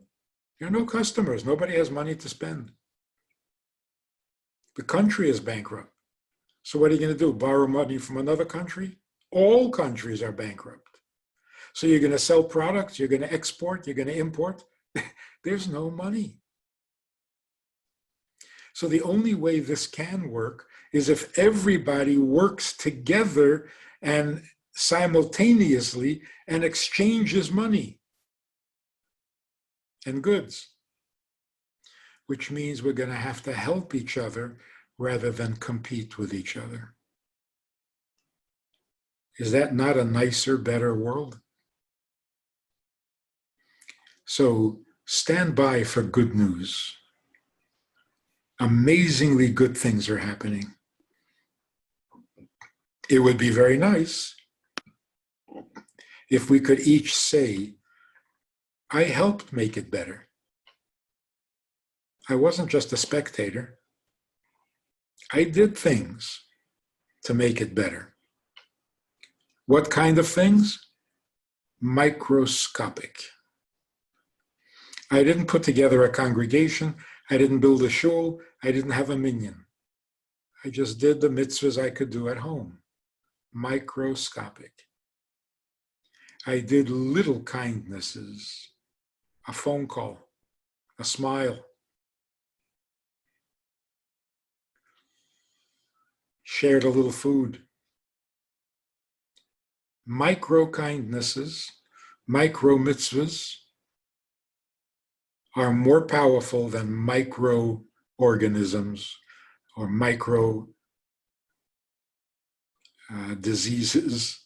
Speaker 2: There are no customers. Nobody has money to spend. The country is bankrupt. So what are you going to do? Borrow money from another country? All countries are bankrupt. So you're going to sell products, you're going to export, you're going to import. There's no money. So the only way this can work is if everybody works together and simultaneously and exchanges money and goods, which means we're going to have to help each other rather than compete with each other. Is that not a nicer, better world? So stand by for good news. Amazingly good things are happening. It would be very nice if we could each say, I helped make it better. I wasn't just a spectator. I did things to make it better. What kind of things? Microscopic. I didn't put together a congregation. I didn't build a shul. I didn't have a minyan. I just did the mitzvahs I could do at home. Microscopic. I did little kindnesses, a phone call, a smile. Shared a little food. Micro kindnesses, micro mitzvahs are more powerful than microorganisms or micro diseases.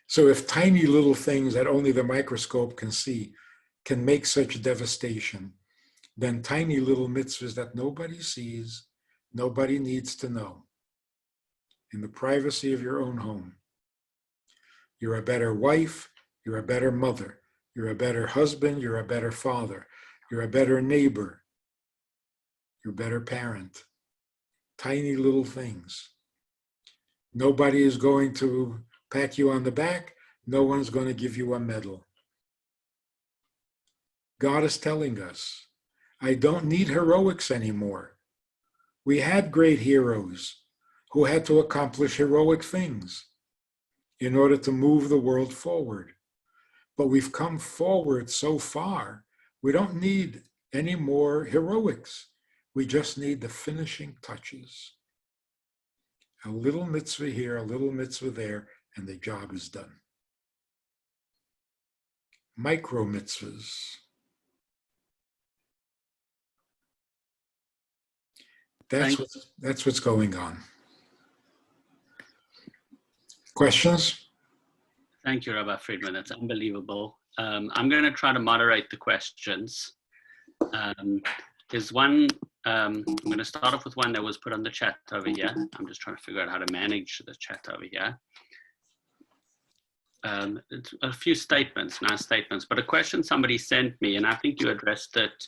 Speaker 2: So if tiny little things that only the microscope can see can make such devastation, then tiny little mitzvahs that nobody sees, nobody needs to know, in the privacy of your own home. You're a better wife, you're a better mother, you're a better husband, you're a better father, you're a better neighbor, you're a better parent. Tiny little things. Nobody is going to pat you on the back. No one's going to give you a medal. God is telling us, I don't need heroics anymore. We had great heroes who had to accomplish heroic things in order to move the world forward. But we've come forward so far, we don't need any more heroics. We just need the finishing touches. A little mitzvah here, a little mitzvah there, and the job is done. Micro mitzvahs. That's what's going on. Questions?
Speaker 1: Thank you, Rabbi Friedman. That's unbelievable. I'm going to try to moderate the questions. There's one, I'm going to start off with one that was put on the chat over here. I'm just trying to figure out how to manage the chat over here. It's a few statements, nice statements, but a question somebody sent me, and I think you addressed it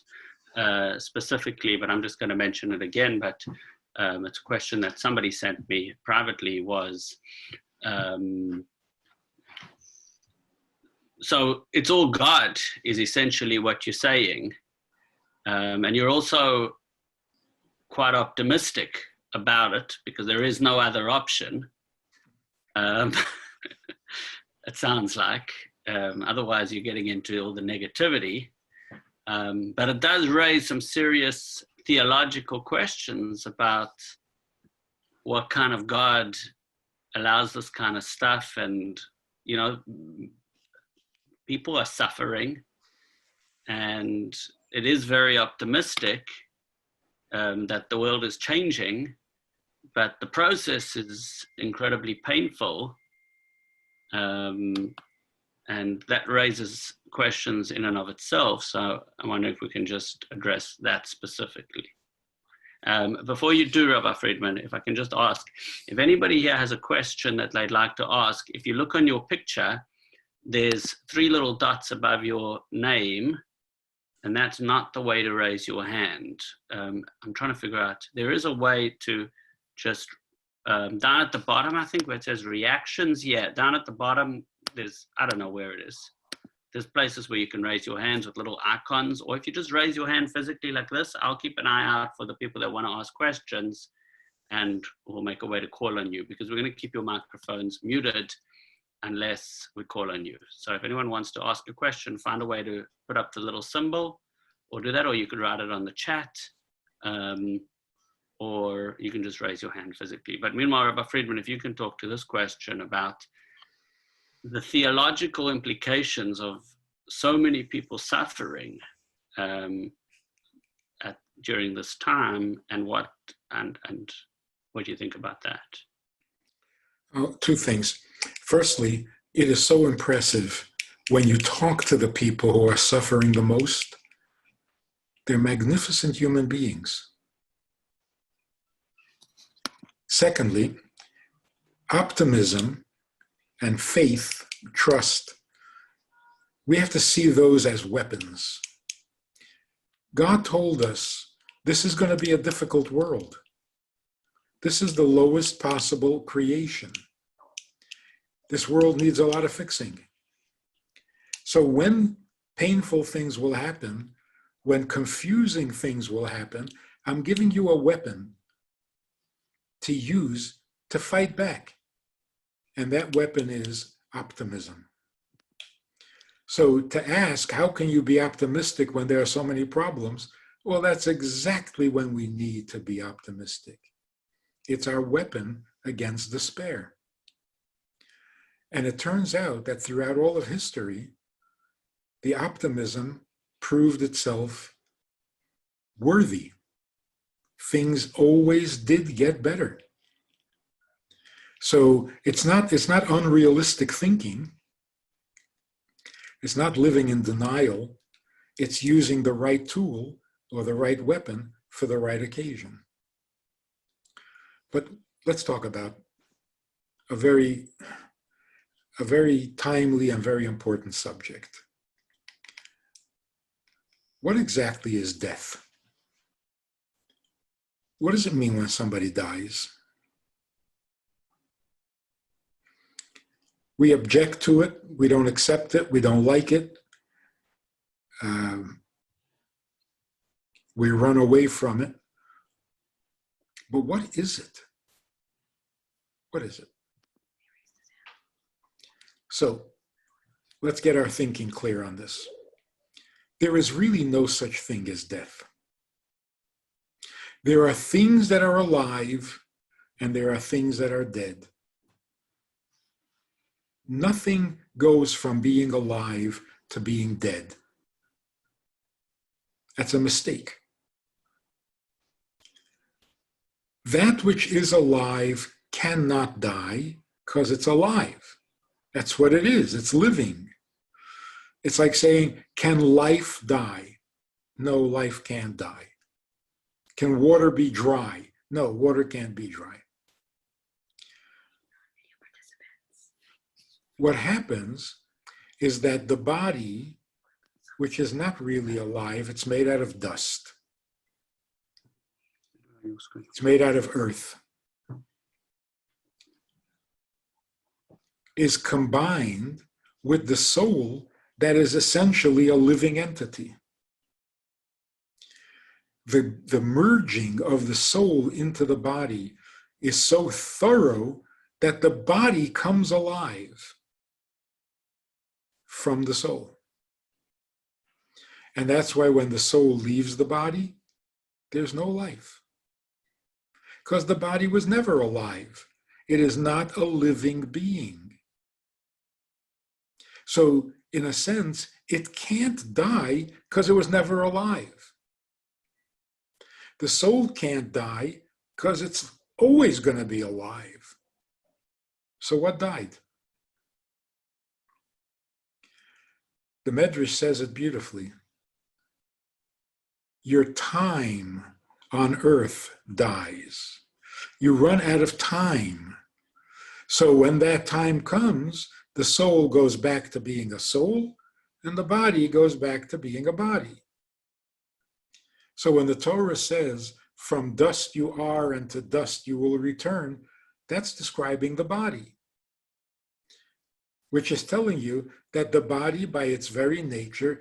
Speaker 1: specifically, but I'm just going to mention it again. But it's a question that somebody sent me privately was, so it's all God is essentially what you're saying. And you're also quite optimistic about it because there is no other option. It sounds like, otherwise you're getting into all the negativity. But it does raise some serious theological questions about what kind of God allows this kind of stuff, and people are suffering, and it is very optimistic that the world is changing, but the process is incredibly painful, and that raises questions in and of itself. So I wonder if we can just address that specifically. Before you do, Rabbi Friedman, if I can just ask, if anybody here has a question that they'd like to ask, if you look on your picture, there's 3 little dots above your name, and that's not the way to raise your hand. I'm trying to figure out, there is a way to just, down at the bottom, I think, where it says reactions, down at the bottom, there's, I don't know where it is. There's places where you can raise your hands with little icons, or if you just raise your hand physically like this, I'll keep an eye out for the people that want to ask questions, and we'll make a way to call on you, because we're going to keep your microphones muted unless we call on you. So if anyone wants to ask a question, find a way to put up the little symbol, or do that, or you could write it on the chat, or you can just raise your hand physically. But meanwhile, Rabbi Friedman, if you can talk to this question about the theological implications of so many people suffering during this time, and what do you think about that?
Speaker 2: Oh, 2 things. Firstly, it is so impressive when you talk to the people who are suffering the most. They're magnificent human beings. Secondly, optimism and faith, trust, we have to see those as weapons. God told us this is going to be a difficult world. This is the lowest possible creation. This world needs a lot of fixing. So when painful things will happen, when confusing things will happen, I'm giving you a weapon to use to fight back. And that weapon is optimism. So to ask, how can you be optimistic when there are so many problems? Well, that's exactly when we need to be optimistic. It's our weapon against despair. And it turns out that throughout all of history, the optimism proved itself worthy. Things always did get better. So it's not unrealistic thinking. It's not living in denial. It's using the right tool or the right weapon for the right occasion. But let's talk about a very timely and very important subject. What exactly is death? What does it mean when somebody dies? We object to it, we don't accept it, we don't like it. We run away from it. But what is it? What is it? So let's get our thinking clear on this. There is really no such thing as death. There are things that are alive and there are things that are dead. Nothing goes from being alive to being dead. That's a mistake. That which is alive cannot die because it's alive. That's what it is. It's living. It's like saying, can life die? No, life can't die. Can water be dry? No, water can't be dry. What happens is that the body, which is not really alive, it's made out of dust. It's made out of earth, is combined with the soul that is essentially a living entity. The merging of the soul into the body is so thorough that the body comes alive from the soul. And that's why when the soul leaves the body, there's no life. Because the body was never alive. It is not a living being. So, in a sense, it can't die because it was never alive. The soul can't die because it's always going to be alive. So what died? The Medrash says it beautifully. Your time on earth dies. You run out of time. So when that time comes, the soul goes back to being a soul, and the body goes back to being a body. So when the Torah says, from dust you are and to dust you will return, that's describing the body, which is telling you that the body by its very nature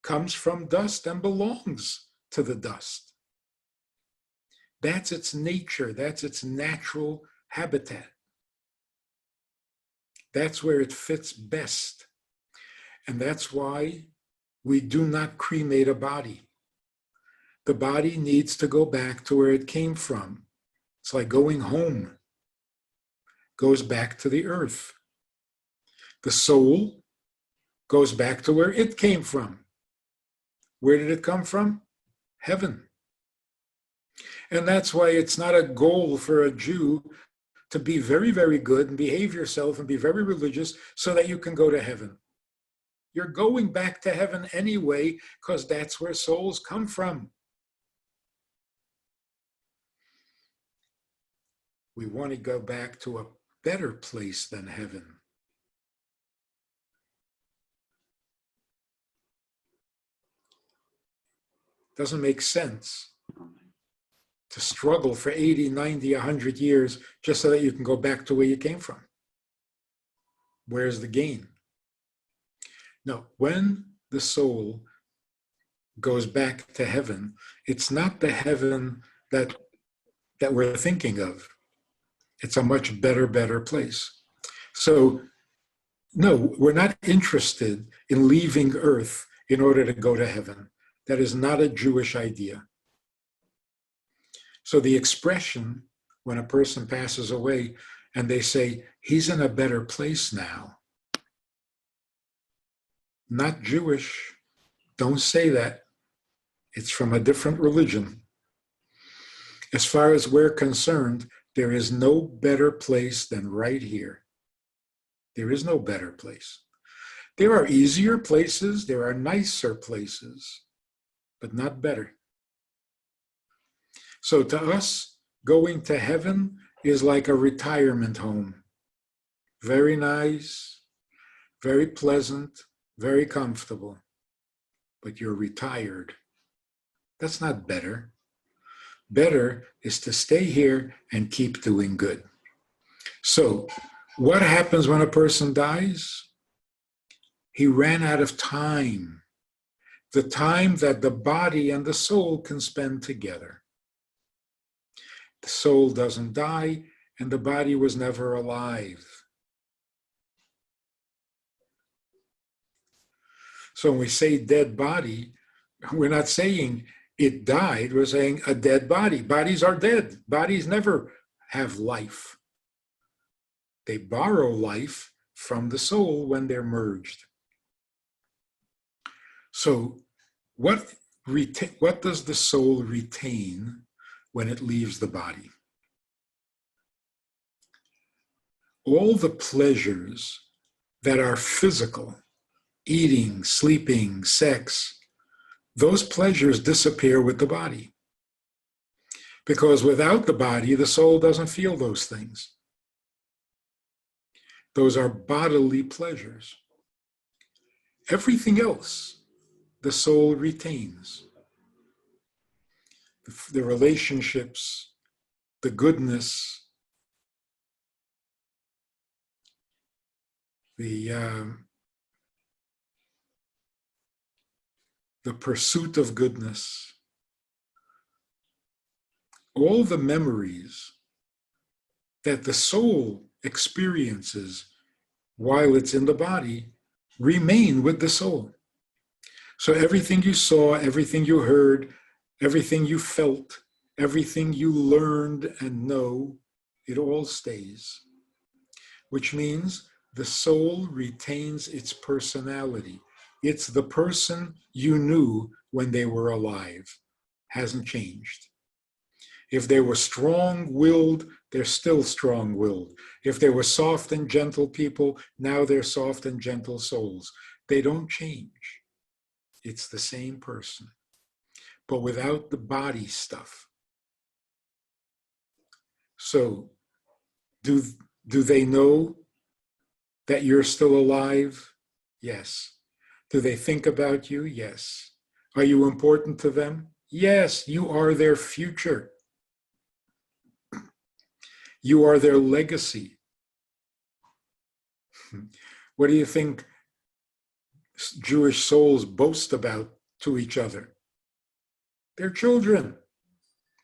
Speaker 2: comes from dust and belongs to the dust. That's its nature, that's its natural habitat. That's where it fits best. And that's why we do not cremate a body. The body needs to go back to where it came from. It's like going home. Goes back to the earth. The soul goes back to where it came from. Where did it come from? Heaven. And that's why it's not a goal for a Jew to be very, very good and behave yourself and be very religious so that you can go to heaven. You're going back to heaven anyway because that's where souls come from. We want to go back to a better place than heaven. Doesn't make sense to struggle for 80, 90, 100 years just so that you can go back to where you came from. Where's the gain? No, when the soul goes back to heaven, it's not the heaven that we're thinking of. It's a much better place. So, no, we're not interested in leaving earth in order to go to heaven. That is not a Jewish idea. So the expression, when a person passes away and they say, he's in a better place now, not Jewish. Don't say that. It's from a different religion. As far as we're concerned, there is no better place than right here. There is no better place. There are easier places, there are nicer places, but not better. So to us, going to heaven is like a retirement home. Very nice, very pleasant, very comfortable, but you're retired. That's not better. Better is to stay here and keep doing good. So what happens when a person dies? He ran out of time, the time that the body and the soul can spend together. The soul doesn't die, and the body was never alive. So when we say dead body, we're not saying it died, we're saying a dead body. Bodies are dead. Bodies never have life. They borrow life from the soul when they're merged. So what does the soul retain when it leaves the body? All the pleasures that are physical, eating, sleeping, sex, those pleasures disappear with the body. Because without the body, the soul doesn't feel those things. Those are bodily pleasures. Everything else, the soul retains. The relationships, the goodness, the pursuit of goodness, all the memories that the soul experiences while it's in the body remain with the soul. So everything you saw, everything you heard, everything you felt, everything you learned and know, it all stays. which means the soul retains its personality. It's the person you knew when they were alive. Hasn't changed. If they were strong-willed, they're still strong-willed. If they were soft and gentle people, now they're soft and gentle souls. They don't change. It's the same person, but without the body stuff. So, do they know that you're still alive? Yes. Do they think about you? Yes. Are you important to them? Yes, you are their future. You are their legacy. What do you think Jewish souls boast about to each other? Their children,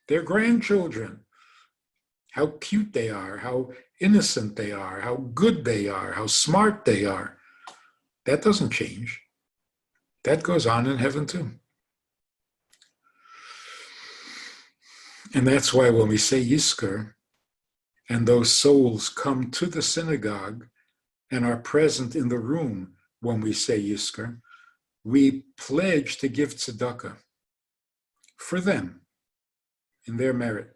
Speaker 2: their grandchildren. How cute they are, how innocent they are, how good they are, how smart they are. That doesn't change. That goes on in heaven too. And that's why when we say Yizkor, and those souls come to the synagogue and are present in the room when we say Yizkor, we pledge to give tzedakah for them, in their merit,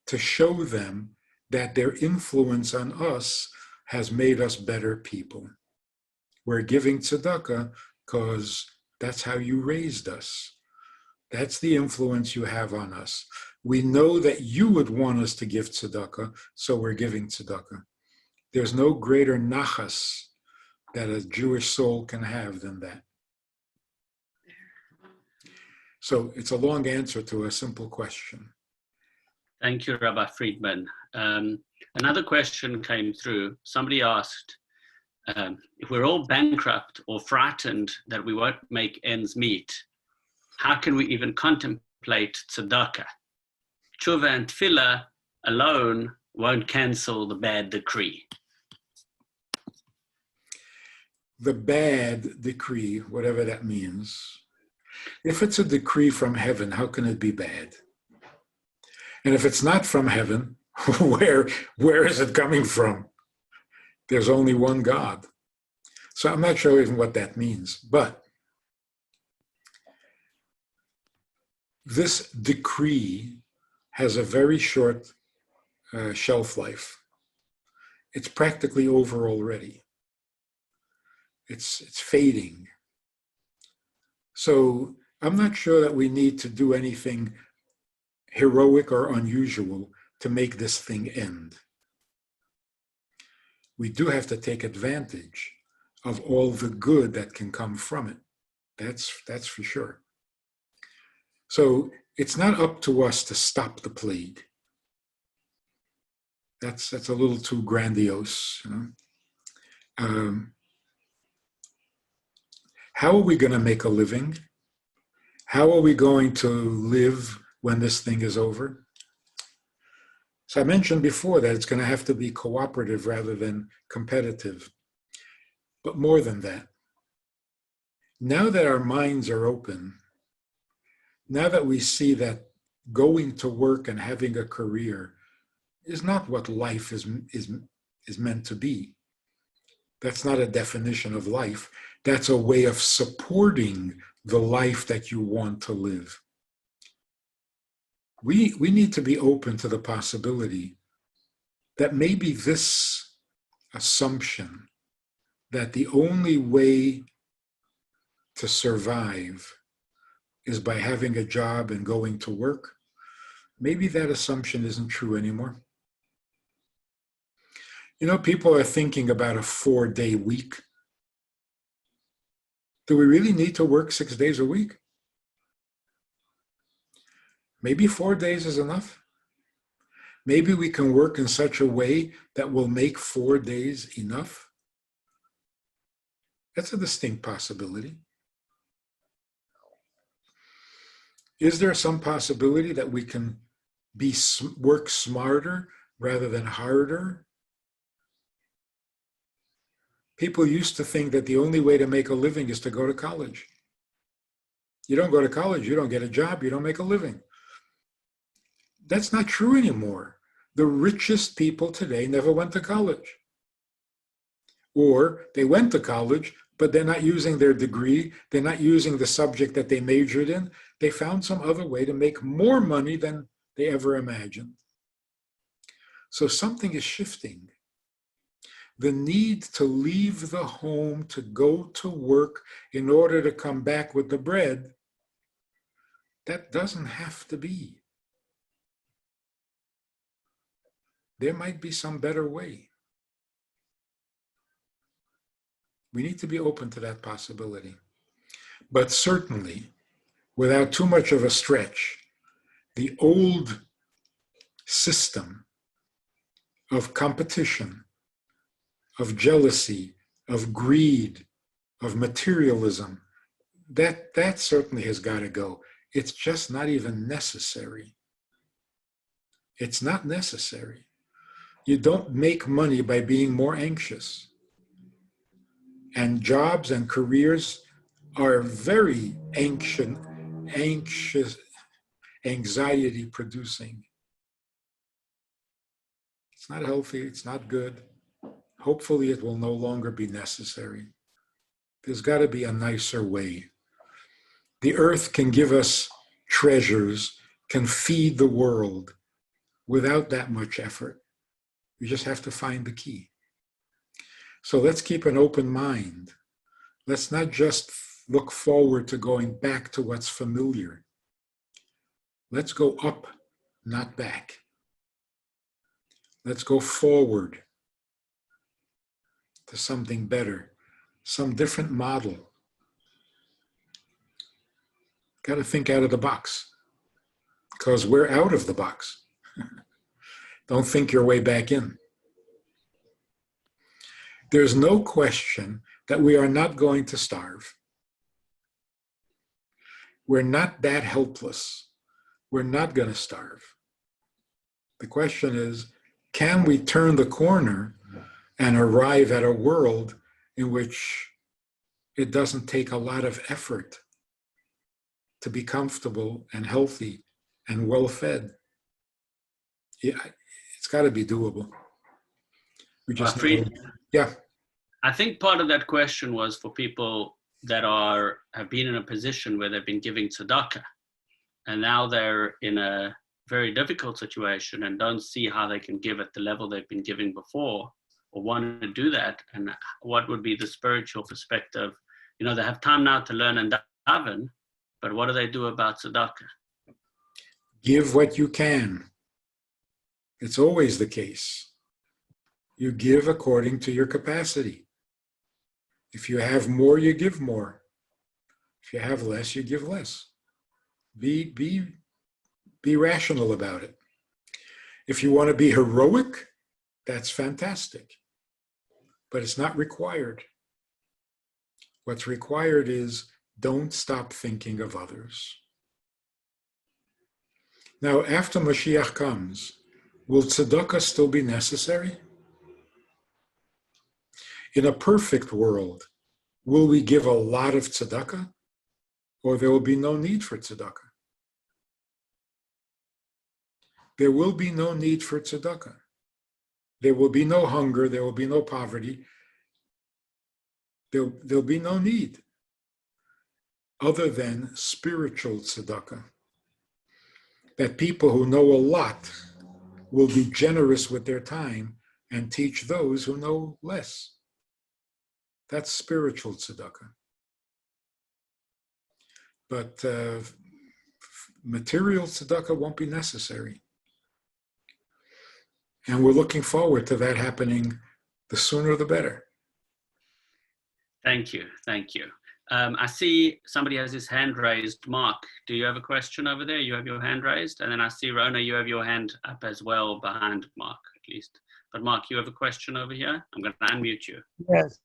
Speaker 2: to show them that their influence on us has made us better people. We're giving tzedakah because that's how you raised us. That's the influence you have on us. We know that you would want us to give tzedakah, so we're giving tzedakah. There's no greater nachas that a Jewish soul can have than that. So it's a long answer to a simple question.
Speaker 1: Thank you, Rabbi Friedman. Another question came through. Somebody asked, if we're all bankrupt or frightened that we won't make ends meet, how can we even contemplate tzedakah? Tshuva and tefillah alone won't cancel the bad decree.
Speaker 2: The bad decree, whatever that means, if it's a decree from heaven, how can it be bad? And if it's not from heaven, where is it coming from? There's only one God. So I'm not sure even what that means. But this decree has a very short shelf life. It's practically over already. It's fading. So I'm not sure that we need to do anything heroic or unusual to make this thing end. We do have to take advantage of all the good that can come from it. That's for sure. So it's not up to us to stop the plague. That's a little too grandiose. You know? How are we going to make a living? How are we going to live when this thing is over? So I mentioned before that it's going to have to be cooperative rather than competitive. But more than that, now that our minds are open, now that we see that going to work and having a career is not what life is meant to be. That's not a definition of life. That's a way of supporting the life that you want to live. We need to be open to the possibility that maybe this assumption that the only way to survive is by having a job and going to work, maybe that assumption isn't true anymore. You know, people are thinking about a 4-day week. Do we really need to work 6 days a week? Maybe 4 days is enough. Maybe we can work in such a way that will make 4 days enough. That's a distinct possibility. Is there some possibility that we can work smarter rather than harder? People used to think that the only way to make a living is to go to college. You don't go to college, you don't get a job, you don't make a living. That's not true anymore. The richest people today never went to college. Or they went to college, but they're not using their degree. They're not using the subject that they majored in. They found some other way to make more money than they ever imagined. So something is shifting. The need to leave the home to go to work in order to come back with the bread, that doesn't have to be. There might be some better way. We need to be open to that possibility. But certainly, without too much of a stretch, the old system of competition, of jealousy, of greed, of materialism, that certainly has got to go. It's just not even necessary. It's not necessary. You don't make money by being more anxious. And jobs and careers are very anxious, anxiety producing. It's not healthy, it's not good. Hopefully it will no longer be necessary. There's got to be a nicer way. The earth can give us treasures, can feed the world without that much effort. We just have to find the key. So let's keep an open mind. Let's not just look forward to going back to what's familiar. Let's go up, not back. Let's go forward to something better, some different model. Got to think out of the box, because we're out of the box. Don't think your way back in. There's no question that we are not going to starve. We're not that helpless. We're not going to starve. The question is, can we turn the corner and arrive at a world in which it doesn't take a lot of effort to be comfortable and healthy and well-fed? Yeah, it's got to be doable. We just yeah.
Speaker 1: I think part of that question was for people that have been in a position where they've been giving tzedakah, and now they're in a very difficult situation and don't see how they can give at the level they've been giving before, or want to do that, and what would be the spiritual perspective. You know, they have time now to learn and daven, but what do they do about tzedakah?
Speaker 2: Give what you can. It's always the case. You give according to your capacity. If you have more, you give more. If you have less, you give less. Be rational about it. If you want to be heroic, that's fantastic. But it's not required. What's required is don't stop thinking of others. Now, after Mashiach comes, will tzedakah still be necessary? In a perfect world, will we give a lot of tzedakah, or there will be no need for tzedakah? There will be no need for tzedakah. There will be no hunger, there will be no poverty. There'll be no need other than spiritual tzedakah. That people who know a lot will be generous with their time and teach those who know less. That's spiritual tzedakah. But material tzedakah won't be necessary. And we're looking forward to that happening. The sooner the better.
Speaker 1: Thank you. Thank you. I see somebody has his hand raised. Mark, do you have a question over there? You have your hand raised. And then I see, Rona, you have your hand up as well behind Mark, at least. But Mark, you have a question over here? I'm going to unmute you.
Speaker 3: Yes.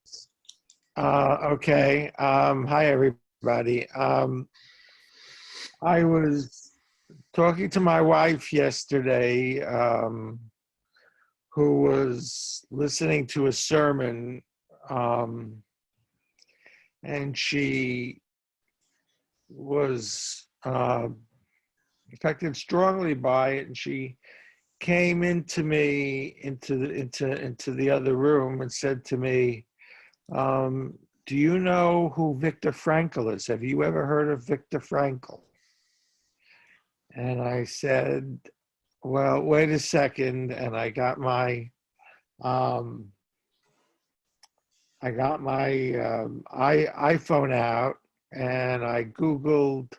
Speaker 3: Okay. Hi, everybody. I was talking to my wife yesterday, who was listening to a sermon, and she was affected strongly by it, and she came into me into the other room and said to me, Do you know who Viktor Frankl is? Have you ever heard of Viktor Frankl? And I said, well, wait a second. And I got my iPhone out and I Googled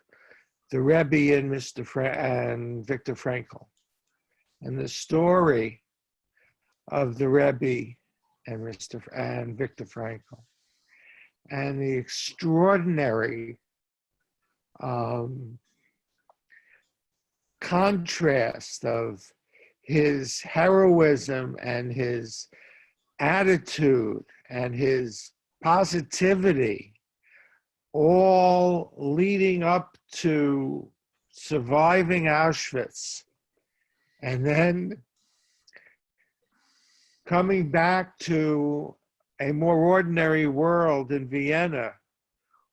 Speaker 3: the Rabbi and and Viktor Frankl, and the story of the Rabbi and Viktor Frankl, and the extraordinary contrast of his heroism and his attitude and his positivity, all leading up to surviving Auschwitz, and then coming back to a more ordinary world in Vienna,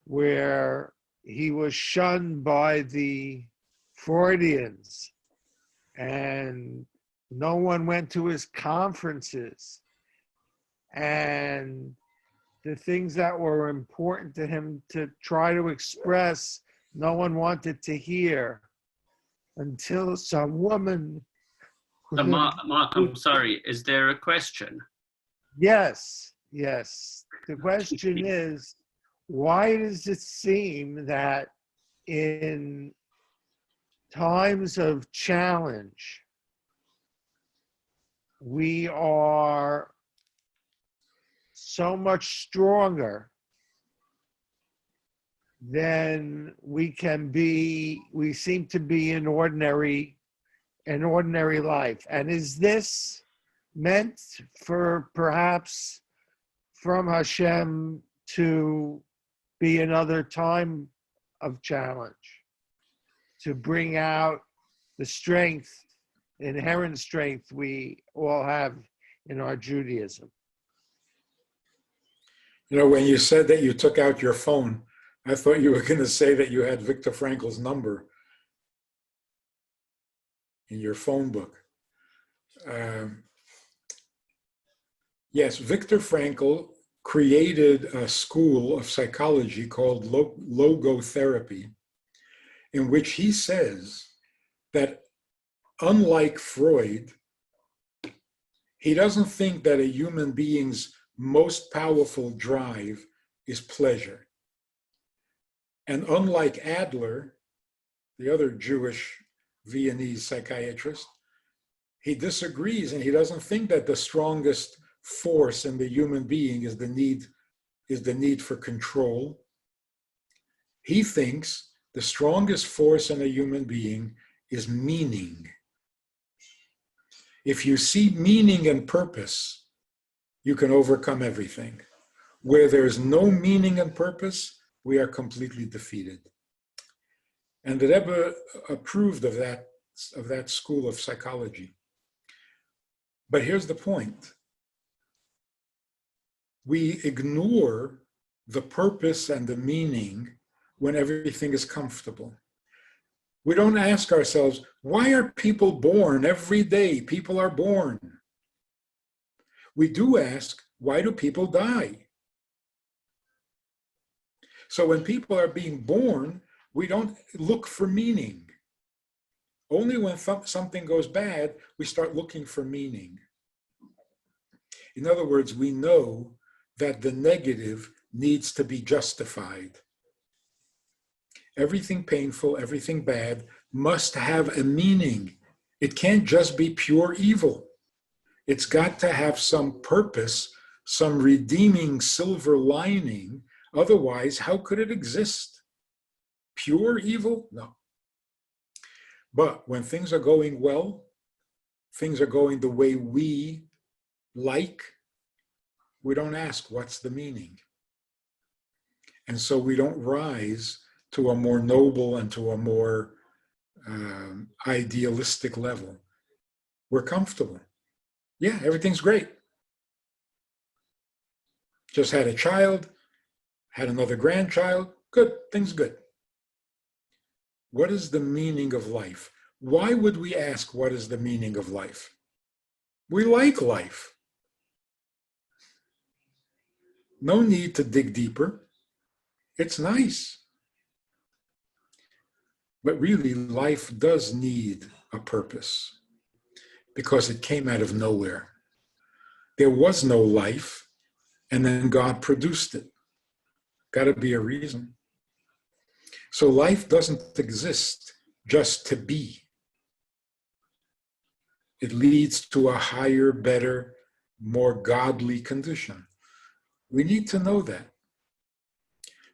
Speaker 3: where he was shunned by the Freudians and no one went to his conferences, and the things that were important to him to try to express, no one wanted to hear, until some woman.
Speaker 1: So Mark, I'm sorry, is there a question?
Speaker 3: Yes. The question is, why does it seem that in times of challenge, we are so much stronger than we seem to be in ordinary life? And is this meant for perhaps from Hashem to be another time of challenge, to bring out the strength, inherent strength we all have in our Judaism?
Speaker 2: You know, when you said that you took out your phone, I thought you were going to say that you had Viktor Frankl's number in your phone book. Yes, Viktor Frankl created a school of psychology called logotherapy, in which he says that unlike Freud, he doesn't think that a human being's most powerful drive is pleasure. And unlike Adler, the other Jewish Viennese psychiatrist, he disagrees, and he doesn't think that the strongest force in the human being is the need for control. He thinks the strongest force in a human being is meaning. If you see meaning and purpose, you can overcome everything. Where there's no meaning and purpose, we are completely defeated. And the Rebbe approved of that school of psychology. But here's the point. We ignore the purpose and the meaning when everything is comfortable. We don't ask ourselves, why are people born every day? People are born. We do ask, why do people die? So when people are being born, we don't look for meaning. Only when something goes bad, we start looking for meaning. In other words, we know that the negative needs to be justified. Everything painful, everything bad must have a meaning. It can't just be pure evil. It's got to have some purpose, some redeeming silver lining. Otherwise, how could it exist? Pure evil? No. But when things are going well, things are going the way we like, we don't ask, what's the meaning? And so we don't rise to a more noble and to a more idealistic level. We're comfortable. Yeah, everything's great. Just had a child, had another grandchild. Good, things good. What is the meaning of life? Why would we ask what is the meaning of life? We like life. No need to dig deeper. It's nice. But really, life does need a purpose because it came out of nowhere. There was no life, and then God produced it. Got to be a reason. So life doesn't exist just to be. It leads to a higher, better, more godly condition. We need to know that.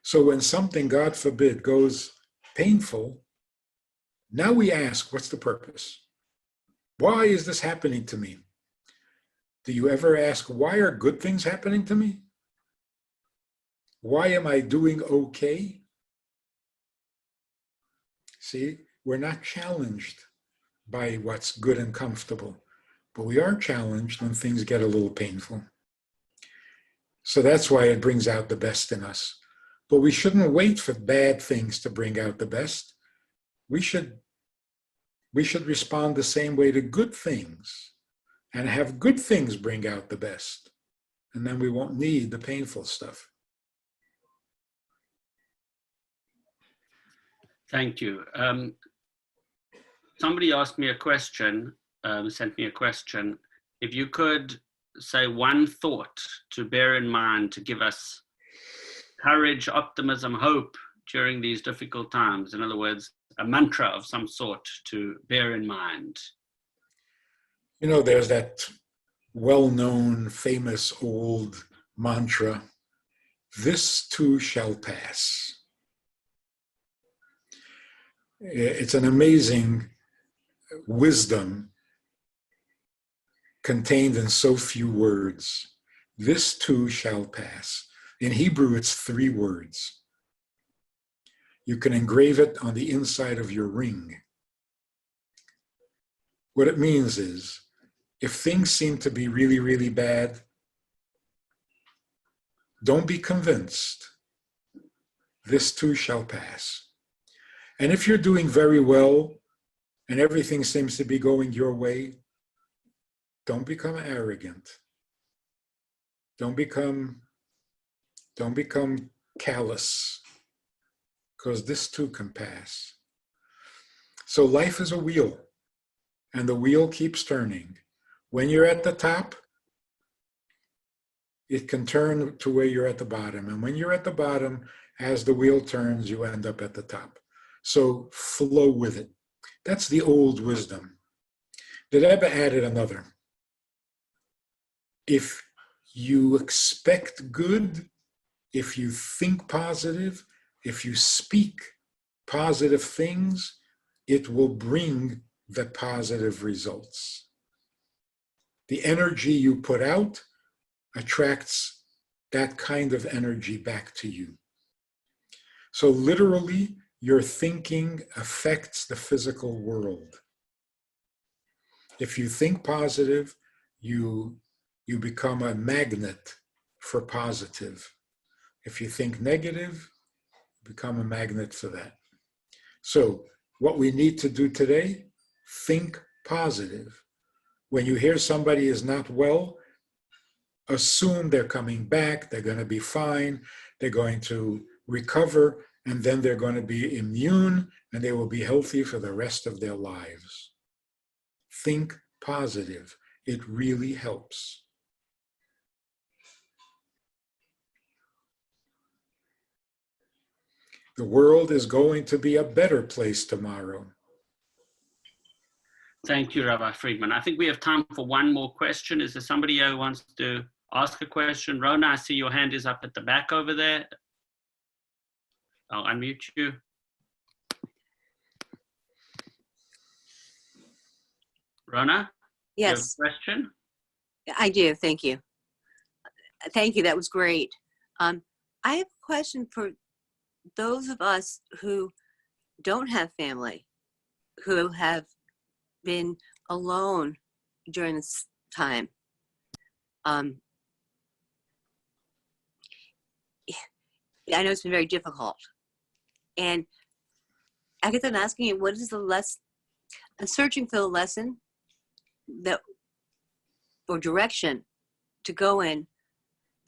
Speaker 2: So when something, God forbid, goes painful, now we ask, what's the purpose? Why is this happening to me? Do you ever ask, why are good things happening to me? Why am I doing okay? See, we're not challenged by what's good and comfortable, but we are challenged when things get a little painful. So that's why it brings out the best in us. But we shouldn't wait for bad things to bring out the best. We should respond the same way to good things and have good things bring out the best. And then we won't need the painful stuff.
Speaker 1: Thank you. Somebody asked me a question, sent me a question. If you could say one thought to bear in mind to give us courage, optimism, hope during these difficult times. In other words, a mantra of some sort to bear in mind.
Speaker 2: You know, there's that well-known, famous old mantra, this too shall pass. It's an amazing wisdom contained in so few words. This too shall pass. In Hebrew, it's 3 words. You can engrave it on the inside of your ring. What it means is, if things seem to be really, really bad, don't be convinced. This too shall pass. And if you're doing very well and everything seems to be going your way, don't become arrogant. Don't become callous, because this too can pass. So life is a wheel, and the wheel keeps turning. When you're at the top, it can turn to where you're at the bottom. And when you're at the bottom, as the wheel turns, you end up at the top. So flow with it. That's the old wisdom. The Rebbe added another. If you expect good, if you think positive, if you speak positive things, it will bring the positive results. The energy you put out attracts that kind of energy back to you. So literally, your thinking affects the physical world. If you think positive, you become a magnet for positive. If you think negative, you become a magnet for that. So what we need to do today, think positive. When you hear somebody is not well, assume they're coming back, they're going to be fine, they're going to recover, and then they're going to be immune, and they will be healthy for the rest of their lives. Think positive. It really helps. The world is going to be a better place tomorrow.
Speaker 1: Thank you, Rabbi Friedman. I think we have time for one more question. Is there somebody who wants to ask a question? Rona, I see your hand is up at the back over there. I'll unmute you. Rona?
Speaker 4: Yes,
Speaker 1: You have a question?
Speaker 4: I do. Thank you. Thank you. That was great. I have a question for those of us who don't have family, who have been alone during this time. I know it's been very difficult. And I guess I'm asking you, what is the lesson? I'm searching for the lesson that, or direction to go in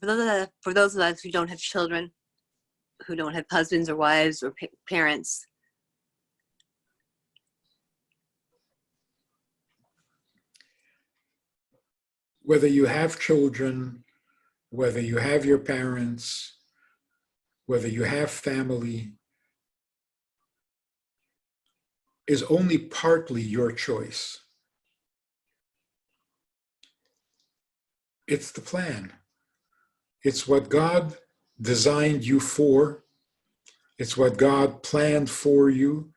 Speaker 4: for those of us who don't have children, who don't have husbands or wives or parents,
Speaker 2: whether you have children, whether you have your parents, whether you have family, is only partly your choice. It's the plan. It's what God designed you for. It's what God planned for you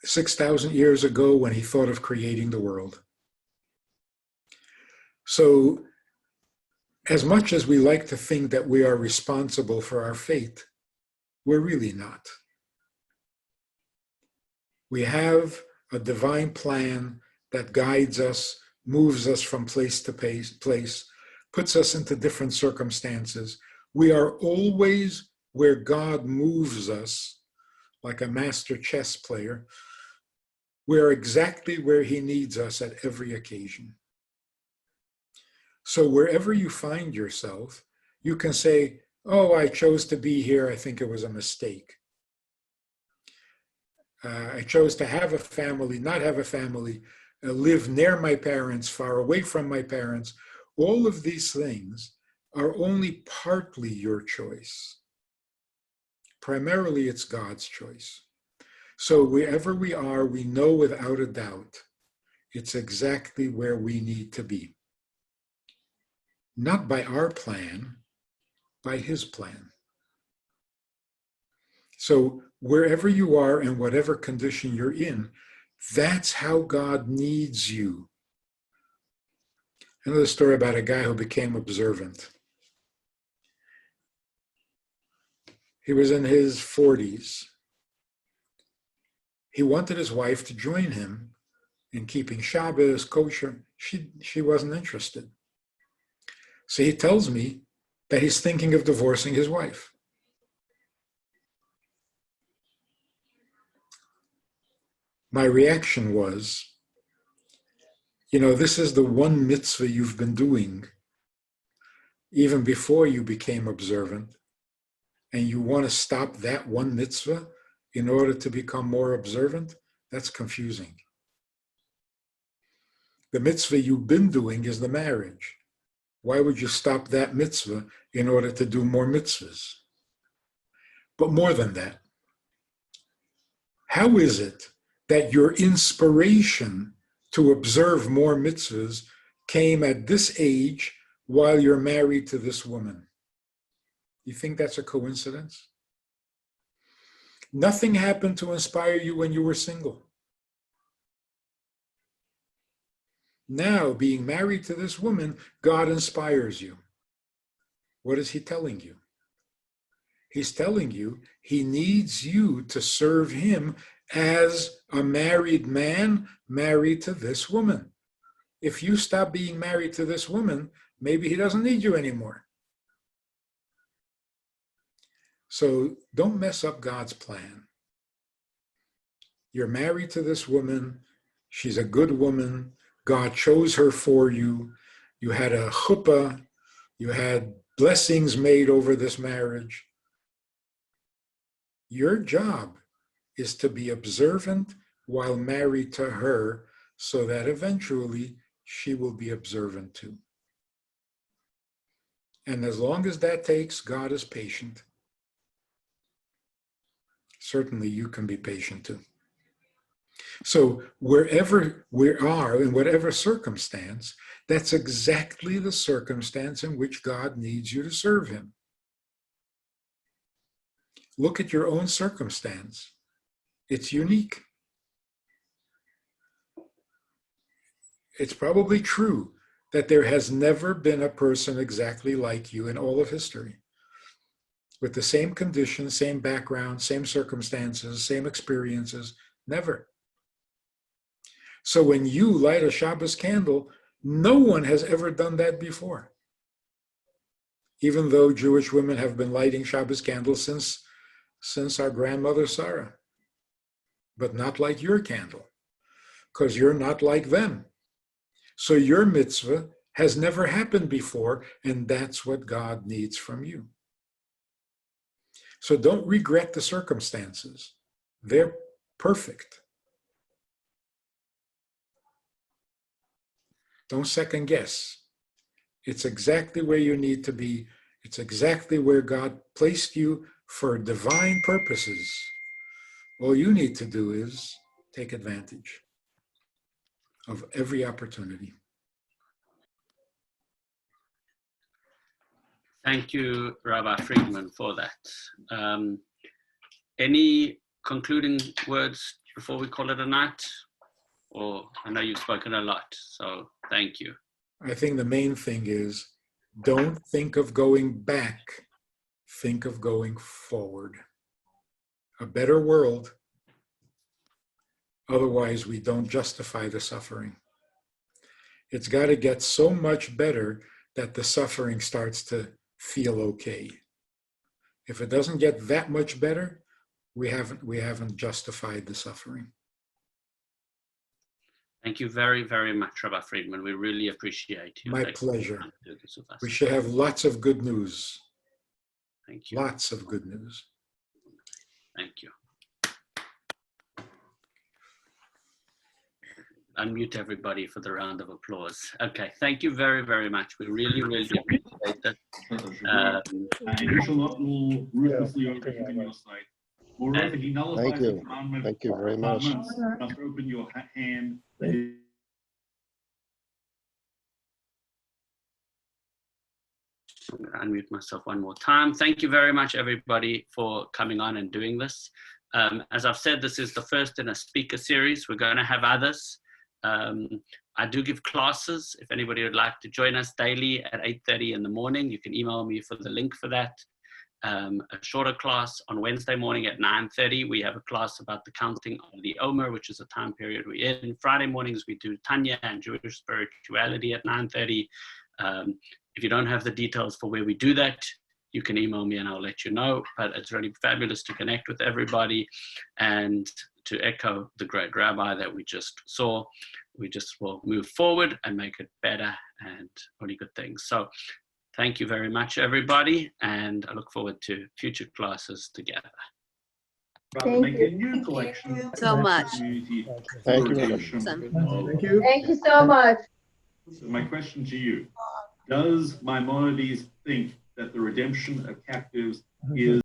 Speaker 2: 6,000 years ago when he thought of creating the world. So, as much as we like to think that we are responsible for our fate, we're really not. We have a divine plan that guides us, moves us from place to place, puts us into different circumstances. We are always where God moves us, like a master chess player. We are exactly where he needs us at every occasion. So wherever you find yourself, you can say, oh, I chose to be here. I think it was a mistake. I chose to have a family, not have a family, live near my parents, far away from my parents. All of these things are only partly your choice. Primarily, it's God's choice. So wherever we are, we know without a doubt, it's exactly where we need to be. Not by our plan, by his plan. So wherever you are and whatever condition you're in, that's how God needs you. Another story about a guy who became observant. He was in his 40s. He wanted his wife to join him in keeping Shabbos, kosher. She wasn't interested. So he tells me that he's thinking of divorcing his wife. My reaction was, this is the one mitzvah you've been doing even before you became observant, and you want to stop that one mitzvah in order to become more observant? That's confusing. The mitzvah you've been doing is the marriage. Why would you stop that mitzvah in order to do more mitzvahs? But more than that, how is it that your inspiration to observe more mitzvahs came at this age while you're married to this woman? You think that's a coincidence? Nothing happened to inspire you when you were single. Now, being married to this woman, God inspires you. What is he telling you? He's telling you he needs you to serve him as a married man married to this woman. If you stop being married to this woman, maybe he doesn't need you anymore. So don't mess up God's plan. You're married to this woman. She's a good woman. God chose her for you. You had a chuppah. You had blessings made over this marriage. Your job is to be observant while married to her so that eventually she will be observant too. And as long as that takes, God is patient. Certainly you can be patient too. So wherever we are, in whatever circumstance, that's exactly the circumstance in which God needs you to serve him. Look at your own circumstance. It's unique. It's probably true that there has never been a person exactly like you in all of history, with the same conditions, same background, same circumstances, same experiences. Never. So when you light a Shabbos candle, no one has ever done that before. Even though Jewish women have been lighting Shabbos candles since our grandmother Sarah. But not like your candle, because you're not like them. So your mitzvah has never happened before, and that's what God needs from you. So don't regret the circumstances. They're perfect. Don't second guess. It's exactly where you need to be. It's exactly where God placed you for divine purposes. All you need to do is take advantage of every opportunity.
Speaker 1: Thank you, Rabbi Friedman, for that. Any concluding words before we call it a night? Or I know you've spoken a lot, so thank you.
Speaker 2: I think the main thing is don't think of going back. Think of going forward. A better world. Otherwise, we don't justify the suffering. It's got to get so much better that the suffering starts to feel okay. If it doesn't get that much better, we haven't justified the suffering.
Speaker 1: Thank you very, very much, Rabbi Friedman. We really appreciate you.
Speaker 2: My pleasure.
Speaker 1: Do this with us.
Speaker 2: We should have lots of good news.
Speaker 1: Thank you.
Speaker 2: Lots of good news.
Speaker 1: Thank you. Unmute everybody for the round of applause. Okay, thank you very, very much. We really, really appreciate that.
Speaker 5: You shall not rule ruthlessly over him in your sight. Moreover, he nullifies the commandment.
Speaker 6: Thank you very much.
Speaker 5: You must open your hand.
Speaker 1: I'm going to unmute myself one more time. Thank you very much, everybody, for coming on and doing this. As I've said, this is the first in a speaker series. We're going to have others. I do give classes. If anybody would like to join us daily at 8:30 in the morning, you can email me for the link for that. A shorter class on Wednesday morning at 9:30. We have a class about the counting of the Omer, which is a time period we're in. Friday mornings, we do Tanya and Jewish spirituality at 9:30. If you don't have the details for where we do that, you can email me and I'll let you know. But it's really fabulous to connect with everybody and to echo the great rabbi that we just saw. We just will move forward and make it better and only good things. So thank you very much, everybody. And I look forward to future classes together.
Speaker 5: Make a new collection
Speaker 4: So much.
Speaker 6: Thank you very much.
Speaker 7: Thank you. Thank you so much.
Speaker 5: So my question to you, does Maimonides think that the redemption of captives is